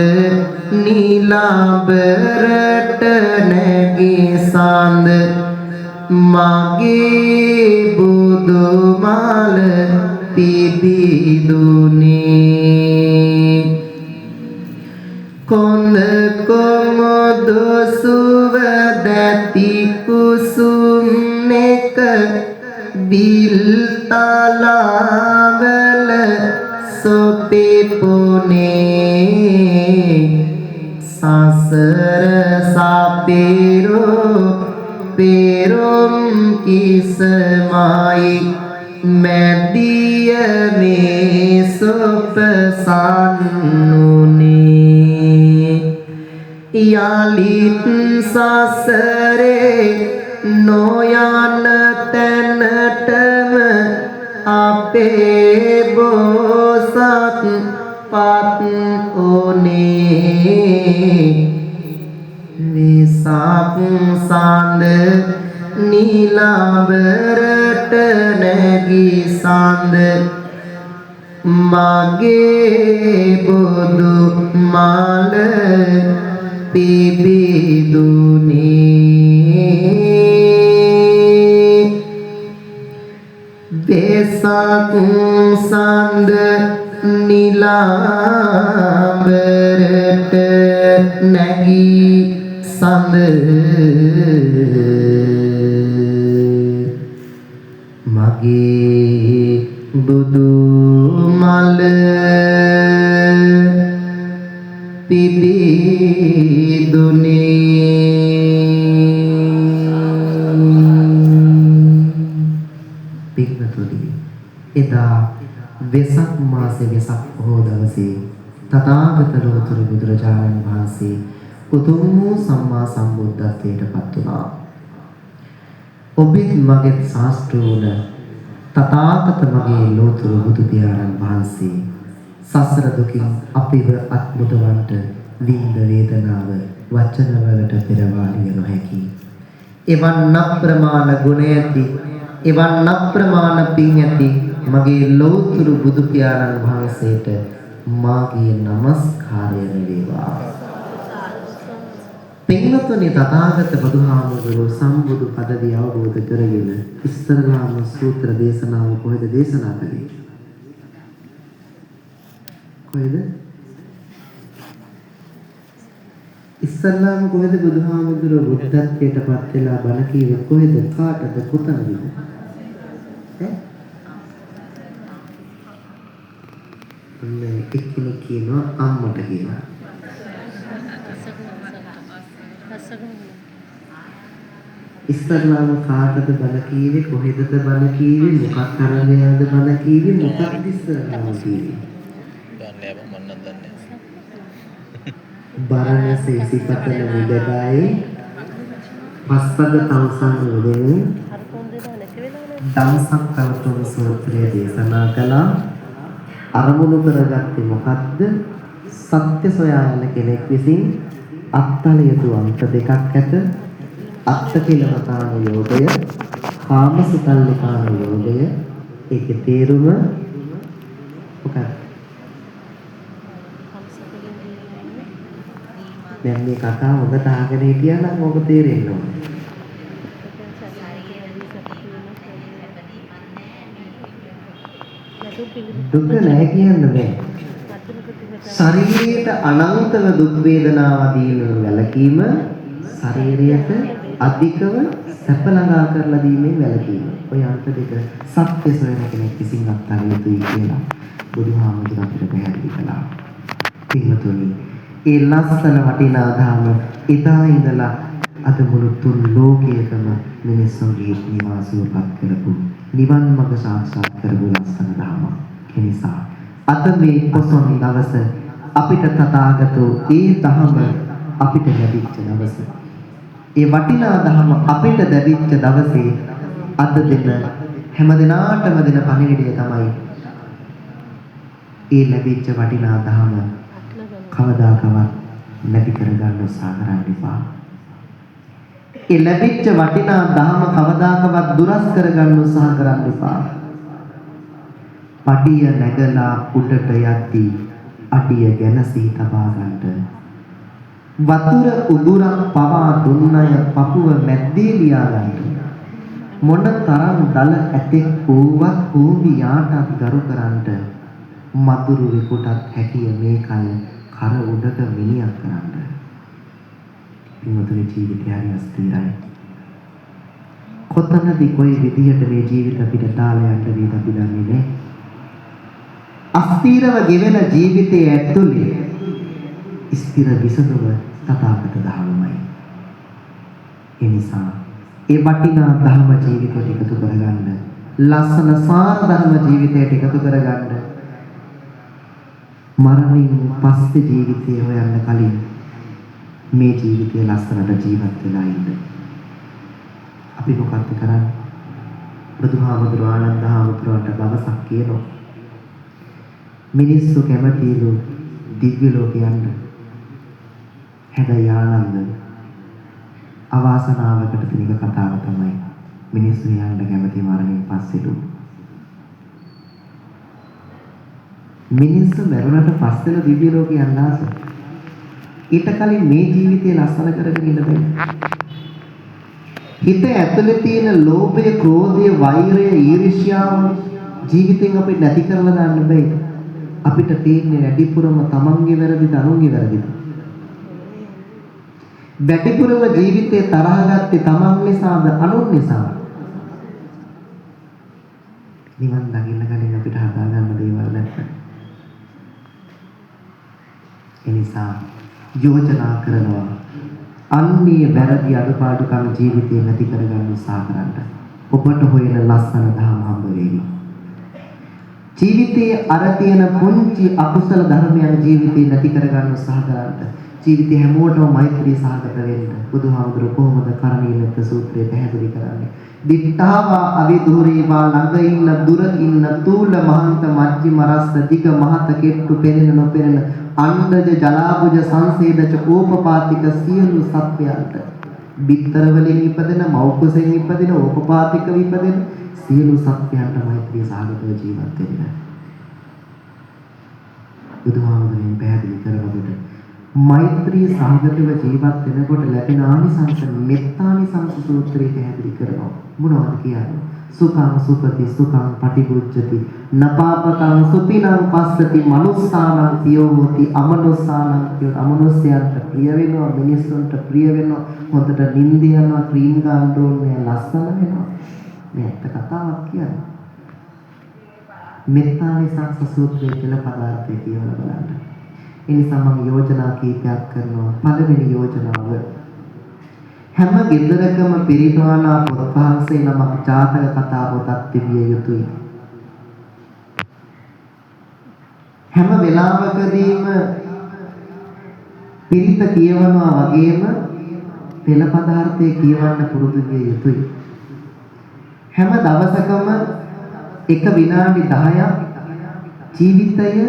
නිලාබරට නැගී සඳ මගේ බුදු මල පිබිදුනේ කොඳ කොමොදු සුව දැති කුසුම් නෙක බිල් තලාවල සොපිපුනේ සසර සපිරෝ පෙරොම් කිසමයි මැදිය මේ සොපසන්නුනේ යලිත් සසරේ නොයන තැනටම අපේ බෝසත් පත් ඕනේ විසක් සඳ නිලාබරට නැගී සඳ මගේ බුදු මල පිබිදුනේ වෙසක් සඳ නිලාබරට නැගී සඳ මගේ බුදු මල පිබිදුනේ පිටුතුනි එදා වෙසක් මාසේ වෙසක් පොහොය දවසේ තථාගත ලෝතුරු බුදුරජාණන් වහන්සේ උතුම් වූ සම්මා සම්බුද්ධත්වයට පත් වුණා. ඔබෙත් මගේ ශාස්ත්‍රෝණ තථාගත මගේ ලෝතුරු බුදු පියාණන් වහන්සේ සසර දුකින් අපිව අත්මුදවන්ට විඳ වේදනාව වචන වලට පෙරවාලිය නොහැකි. එවන් අප්‍රමාණ ගුණ ඇති, එවන් අප්‍රමාණ පින් ඇති මගේ ලෝතුරු බුදු පියාණන් වහන්සේට මාගේ নমස්කාරය වේවා. පින්වතුනි තථාගත බුදුහාමුදුරුවෝ සම්බුදු පදවිය අවබෝධ කරගෙන ඉස්තරලාම සූත්‍ර දේශනාව කොහෙද දේශනා කළේ? කොහෙද? ඉස්තරලාම කොහෙද බුදුහාමුදුරුවෝ බුද්ධත්වයට පත් වෙලා බණ කීවේ කොහෙද? කාටද? කොතනද? එක්කෙනෙක් කියනවා අම්මට කියලා. ඉස්තරලාම කාටද බණ කීවේ කොහෙදද බණ කීවේ මොකක් කරන්නද බණ කීවේ මොකක්ද ඉස්තරලාම කීවේ? දන්නේ මම නම් දන්නේ. බරණැස ඉසිපතන විදගායේ පස්වග තවුසන් උදෙන් දම්සක් තවතුන් සූත්‍රය දේශනා කළා. අරමුණු කරගත්තේ මොකද්ද? සත්‍ය සොයා යන කෙනෙක් විසින් අත්තල යුතු අන්ත දෙකක් ඇත. අත්තකිලමතාන යෝගය, කාමසුතල්ලිකාන යෝගය. ඒකේ තේරුම මොකක්ද? දැන් මේ කතාව හොඳට අහගෙන හිටියා නම් ඔබ තේරෙන්න ඕනේ. දුක නැහැ කියන්න බෑ. ශරීරයට අනන්තව දුක් වේදනාව දීමෙන් වැළකීම, ශරීරයට අධිකව සැප ළඟා කරලා දීමෙන් වැළකීම. ඔය අන්ත දෙක සත්‍ය සොයන කෙනෙක් විසින් අත්හරිය යුතුයි කියලා බුදුහාමුදුරුවෝ අපිට පැහැදිලි කළා. පින්වතුනි, ඒ ලස්සන වටිනා ධර්ම ඉදා ඉඳලා අද මුළු තුන් ලෝකයකම මිනිස්සුන්ගේ නිවාසයපත් කරපු නිවන් මඟ සාක්ෂාත් කරපු ලස්සන ධර්ම. ඒ නිසා අද මේ පොසොන් දවස අපිට තථාගතෝ ඒ ධර්ම අපිට ලැබිච්ච දවස. ඒ වටිනා ධර්ම අපිට ලැබිච්ච දවසේ අද දින හැම දිනාටම දෙන පණිවිඩය තමයි ඒ ලැබිච්ච වටිනා ධර්ම කවදාකවත් නැති කරගන්න උත්සාහ කරන්න එපා. ඒ ලැබිච්ච වටිනා ධහම කවදාකවත් දුරස් කරගන්න උත්සාහ කරන්න එපා. පඩිය නැගලා උඩට යද්දී අඩිය ගැන සිහි තබා ගන්න. වතුර උදුරක් පවා දුන්නය පපුව මැද්දේ ලියා ගන්න. මොන තරම් දල ඇතෙක් වූවත් කෝවියාටත් ගරු කරන්ට මధుරු විකුටත් හැකිය මේ කය කර උඩට මිනියක් කරන්න. ඉන්නතුනේ ජීවිතය හරි අස්තිරයි. කොතනදී කොයි විදිහට මේ ජීවිත අපිට තාලයක් ලැබෙයිද අපි දන්නේ නැහැ. අස්තිරව ගෙවෙන ජීවිතයේ ඇතුලේ ස්ථිර විසඳුම තථාගත ධර්මයි. ඒ නිසා ඒ වටිනා ධර්ම ජීවිතයට එකතු කරගන්න, ලස්සන සාර ධර්ම ජීවිතයට එකතු කරගන්න, මරණින් පස්සේ ජීවිතය හොයන්න කලින් මේ ජීවිතය ලස්සනට ජීවත් වෙලා ඉන්න. අපි මොකක්ද කරන්නේ? බුදුහාමුදුරුවෝ ආනන්ද හාමුදුරුවන්ට දවසක් කියනවා මිනිස්සු කැමතිලු දිව්‍ය ලෝක යන්න. හැබැයි ආනන්ද අවාසනාවකට තිනක කතාව තමයි මිනිස්සු යන්න කැමති මරණින් පස්සේලු. මිනිස්සු මරුණට පස්සේල දිව්‍ය ලෝක යන්න ආස. ඊට කලින් මේ ජීවිතය ලස්සන කරගෙන ඉන්න බෑ. හිත ඇතුලේ තියෙන ලෝභය, ක්‍රෝධය, වෛරය, ඊර්ෂ්‍යාව ජීවිතෙන් අපි නැති කරලා දාන්න බෑ. අපිට තේන්නේ වැඩිපුරම තමන්ගේ වැරදිද අනුන්ගේ වැරදිද? වැඩිපුරම ජීවිතේ තරහ ගත්තේ තමන් නිසාද අනුන් නිසාද? නිවන් දකින්න කලින් අපිට හදා ගන්න දේවල් නැත්නම් එනිසා යෝජනා කරනවා අන්නේ වැරදි අඩපාඩුකම් ජීවිතේ නැති කරගන්න උත්සාහ කරන්න. ඔබට හොයන ලස්සන දහම හම්බ වෙයි. ජීවිතයේ අර තියෙන පුංචි අකුසල ධර්මයන් ජීවිතේ නැති කරගන්න උත්සාහ කරන්න. ජීවිතේ හැමෝටම මෛත්‍රී සහගත වෙන්න. බුදුහාමුදුරුවෝ කොහොමද කරණීයමෙත්ත සූත්‍රය පැහැදිලි කරන්නේ? දිට්ඨාවා අවිදුරේවා ළඟ ඉන්න දුර ඉන්න තූල මහන්ත මජ්ජිම රස්ස දිග මහත කෙට්ටු පෙනෙන නොපෙනෙන අණ්ඩජ ජලාබුජ සංසේදච ඕපපාතික සියලු සත්වයන්ට බිත්තර වලින් ඉපදෙන මෞකසෙන් ඉපදෙන ඕපපාතික විපදෙන සියලු සත්වයන්ට මෛත්‍රී සහගතව ජීවත් වෙන්න. බුදුහාමුදුරුවෝ පැහැදිලි කරනකොට මෛත්‍රී සහගතව ජීවත් වෙනකොට ලැබෙන ආනිසංස මෙත්තානිසංස සූත්‍රයේ පැහැදිලි කරනවා. මොනවද කියන්නේ? සුඛං සුපති සුඛං පටිගුච්ඡති නපාපකං සුපිනං පස්සති මනුස්සානං පියෝ හෝති අමනුස්සානං පියෝ. අමනුස්සයන්ට ප්‍රිය වෙනවා, මිනිස්සුන්ට ප්‍රිය වෙනවා, හොඳට නිින්ද යනවා, ක්‍රීම් ගන්න ඕනේ, ලස්සන වෙනවා. මේ ඇත්ත කතාවක් කියන්නේ. මෙත්තානිසංස සූත්‍රයේ කියලා පදාර්ථය කියවලා බලන්න. ඒ නිසා මම යෝජනා කීපයක් කරනවා. පළවෙනි යෝජනාව හැම ගෙදරකම පිරිනවනා පොත් වහන්සේ නමක් ජාතක කතා පොතක් තිබිය යුතුයි. හැම වෙලාවකදීම පිරිත කියවනවා වගේම පෙළ පදාර්ථය කියවන්න පුරුදු විය යුතුයි. හැම දවසකම එක විනාඩි 10ක් ජීවිතය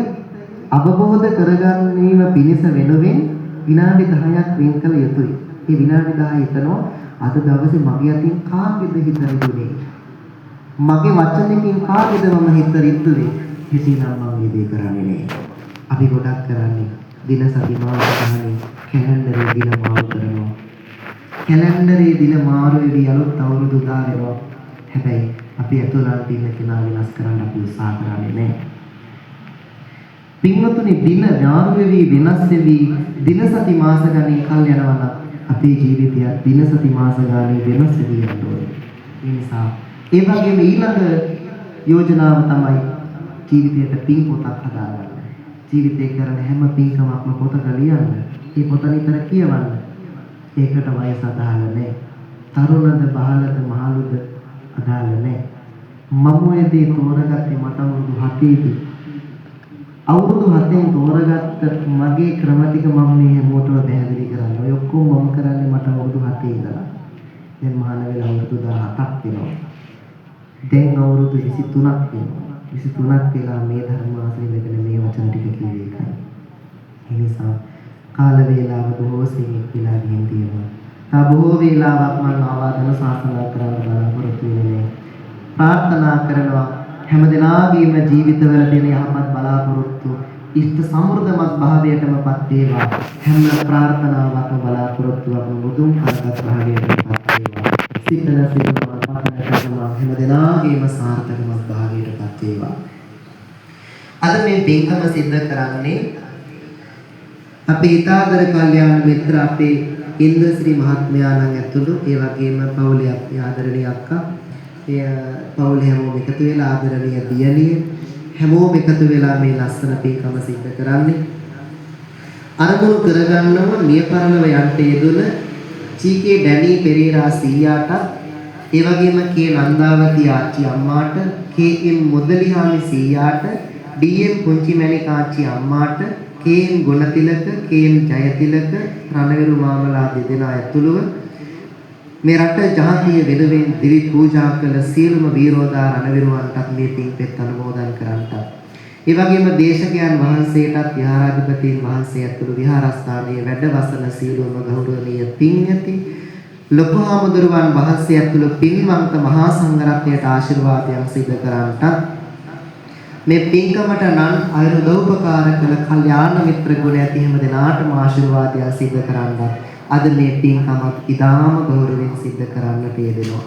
අවබෝධ කරගැනීම පිණිස වෙනුවෙන් විනාඩි 10ක් වෙන් කළ යුතුයි. මේ විනාඩි 10 හිතනවා අද දවසේ මගේ අතින් කාගේද හිත රිදුනේ? මගේ වචනකින් කාගේද මම හිත රිදුනේ? හිතිනම් මම මේ දේ කරන්නේ නෑ. අපි ගොඩක් කරන්නේ දින සති මාස ගානේ කැලෙන්ඩරේ දින මාරු කරනවා. කැලෙන්ඩරේ දින මාරු වෙවි අලුත් අවුරුදු උදා වෙනවා. හැබැයි අපි අතොලන්ට ඉන්න කෙනා වෙනස් කරන්න අපි උත්සාහ කරන්නේ නෑ. පින්වතුනි දින ඥාන වෙවි වෙනස් වෙවි දින සති මාස ගණන් කල් යනවා නම් අපේ ජීවිතය දින සති මාස ගණන් වෙනස් වෙවි යනවා. ඒ නිසා ඒ වගේම ඊළඟ යෝජනාව තමයි ජීවිතයට පින් පොතක් හදාගන්න. ජීවිතේ කරන හැම පින්කමක්ම පොතක ලියන්න. මේ පොත නිතර කියවන්න. ඒකට වයස අදාළ නැහැ. තරුණද බාලද මහලුද අදාළ නැහැ. මම ඔය දේ තෝරගත්තේ මට අවුරුදු 7ේදී. අවුරුදු 7න් තෝරගත්ත මගේ ක්‍රම ටික මම මේ හැමෝටම පැහැදිලි කරන්නේ. ඔය ඔක්කොම මම කරන්නේ මට අවුරුදු 7 ඉඳලා. දැන් මහාන වෙලා අවුරුදු 17ක් වෙනවා. දැන් අවුරුදු 23ක් වෙනවා. 23ක් වෙලා මේ ධර්ම වාසනේ මෙතන මේ වචන ටික කිව්වේ එකයි. ඒ නිසා කාල වේලාව බොහෝ සෙනෙක් වෙලා ගිහින් තියෙනවා. තා බොහෝ වේලාවක් මම ආවාදන ශාසනා කරන්න බලාපොරොත්තු වෙන්නේ. ප්‍රාර්ථනා කරනවා හැම දිනාගේම ජීවිතවල තියෙන යහපත් බලාපොරොත්තු ඉෂ්ට සමෘද්ධමත් භාවයටමපත් වේවා. හැම ප්‍රාර්ථනාවක්ම බලාපොරොත්තුවක්ම මුදුන් කරගත් භාවයටමපත් වේවා. සිතන සිතනවා පතන කරනවා හැම දිනාගේම සාර්ථකමත් භාවයටපත් වේවා. අද මේ පින්කම සිද්ධ කරන්නේ අපේ ඊතාදර කල්යාණ මිත්‍ර අපේ ඉන්ද්‍රශ්‍රී මහත්මයාණන් ඇතුළු ඒ වගේම පවුලේ ආදරණීය අක්කා පවුලේ හැමෝම එකතු වෙලා ආදරණීය දියණිය හැමෝම එකතු වෙලා මේ ලස්සන පින්කම සිද්ධ කරන්නේ අරමුණු කරගන්නව මිය පරලව යන්ට යෙදුන චීකේ ඩැනී පෙරේරා සීයාට ඒ වගේම කේ නන්දාවති ආච්චි අම්මාට කේ.එම්. මොදලිහාමි සීයාට ඩී.එම්. පුංචි මැණික් ආච්චි අම්මාට කේ.එම්. ගුණතිලක කේ.එම්. ජයතිලක රණවිරු මාමලා දෙදෙනා ඇතුළුව මේ රට ජාතිය වෙනුවෙන් දිවි පූජා කළ සියලුම වීරෝදා රණවිරුවන්ටත් මේ පින්පෙත් අනුමෝදන් කරන්නට. ඒ වගේම දේශකයන් වහන්සේටත් විහාරාධිපතීන් වහන්සේ ඇතුළු විහාරස්ථානයේ වැඩවසන සියලුම ගෞරවනීය පින්යති ලොකු හාමුදුරුවන් වහන්සේ ඇතුළු පින්වන්ත මහා සංඝරත්නයට ආශිර්වාදයන් සිදු කරන්නට මේ පින්කමට නම් අයුරුදෝපකාර කළ කල්යාණ මිත්‍ර ගුණ ඇති හැම දිනාටම ආශිර්වාදයන් සිදු කරන්නත් අද මේ පින්කමත් ඉතාම ගෞරවයෙන් සිදු කරන්නට යෙදෙනවා.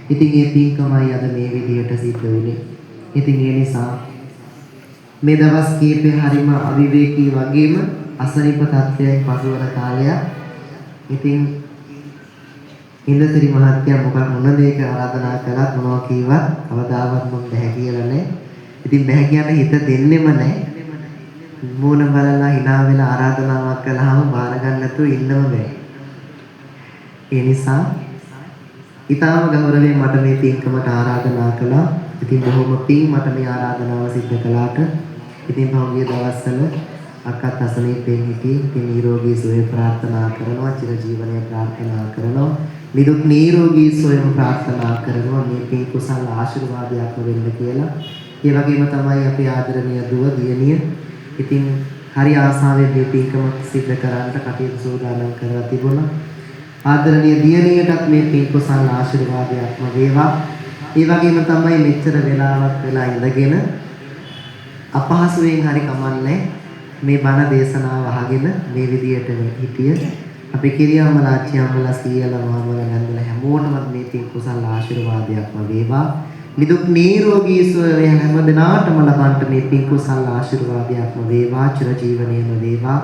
ඉතින් මේ පින්කමයි අද මේ විදිහට සිද්ධ වෙන්නේ. ඉතින් ඒ නිසා මේ දවස් කීපේ හරිම අවිවේකී වගේම අසනීප තත්ත්වයක් පසුවන කාලයක්. ඉතින් ඉන්ද්‍රසිරි මහත්තයා මොන දෙයක ආරාධනා කළත් මොනවා කීවත් කවදාවත් මම බෑ කියලා නෑ. ඉතින් බෑ කියන හිත දෙන්නෙම නෑ. මූණ බලලා hina වෙලා ආරාධනාවක් කළාම බාර ගන්න නැතුව ඉන්නම බෑ. ඒ නිසා ඊටාම ගෞරවයෙන් මට මේ පින්කමට ආරාධනා කළා. ඉතින් බොහොම පිං මට මේ ආරාධනාව සිදු කළාට. ඉතින් පහුගිය දවස්වල අක්කත් අසනීපෙන් හිටියේ. ඉතින් නිරෝගී සුවය ප්‍රාර්ථනා කරනවා, චිරජීවනය ප්‍රාර්ථනා කරනවා, නිදුක් නිරෝගී සුවයම ප්‍රාර්ථනා කරනවා මේ පින් කුසල ආශිර්වාදයක් වෙන්න කියලා. ඒ වගේම තමයි අපේ ආදරණීය දුව දියණිය. ඉතින් හරි ආසාවෙන් මේ පින්කම සිදු කරන්න කටයුතු සූදානම් කරලා තිබුණා. ආදරණීය දියණියටත් මේ පින් කුසල ආශිර්වාදයක්ම වේවා. ඒ වගේම තමයි මෙච්චර වෙලාවක් වෙලා ඉඳගෙන අපහසුයෙන් හරි කමන්නේ මේ බණ දේශනාව අහගෙන මේ විදියට හිටිය අපි කිරියම්මලා ආච්චියම්මලා සීයලා මාමලා නැන්දලා හැමෝටම මේ පින් කුසල ආශිර්වාදයක්ම වේවා. නිදුක් නිරෝගී සුවය හැම දිනාටම ලබන්න මේ පින් කුසල ආශිර්වාදයක්ම වේවා. චිරජීවනයේම වේවා.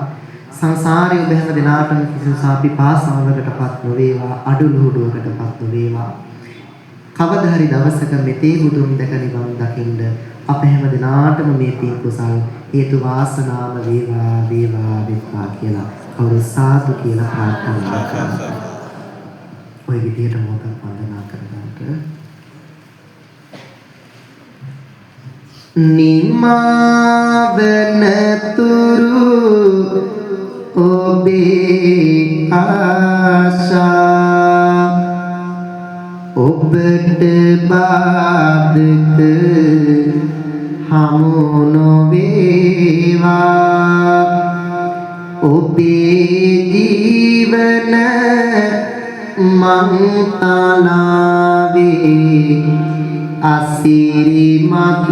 සංසාරයේ ඔබ හැම දිනාටම කිසිසා පිපාසාවකටපත් නොවේවා. අඩුලුහුඩුවකටපත් නොවේවා. කවදා හරි දවසක මෙතේ බුදුන් දැක නිවන් දකින්න අප හැම දිනාටම මේ පින් කුසල් හේතු වාසනාම වේවා වේවා වේවා කියලා කවුරු සාදු කියලා ප්‍රාර්ථනා කරනවා. ඔය විදියට මොකක්ද වන්දනා කරගන්නට නිමාවනතුරු ඔබේ ආශා ඔබට බාධක හමු නොවේවා ඔබේ ජීවන මං තනාවේ අසිරිමත්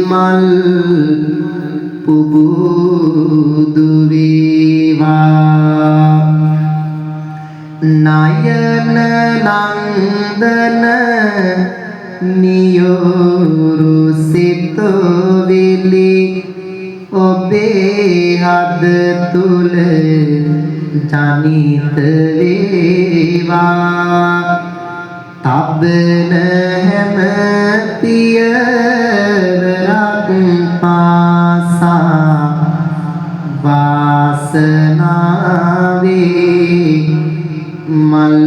මල් පුබුදු වේවා නයන නන්දන නියුරු සිතුවිලි ඔබේ හද තුල ජනිත වේවා තබන හැම පියවරක් පාසා වාසනාවේ මල්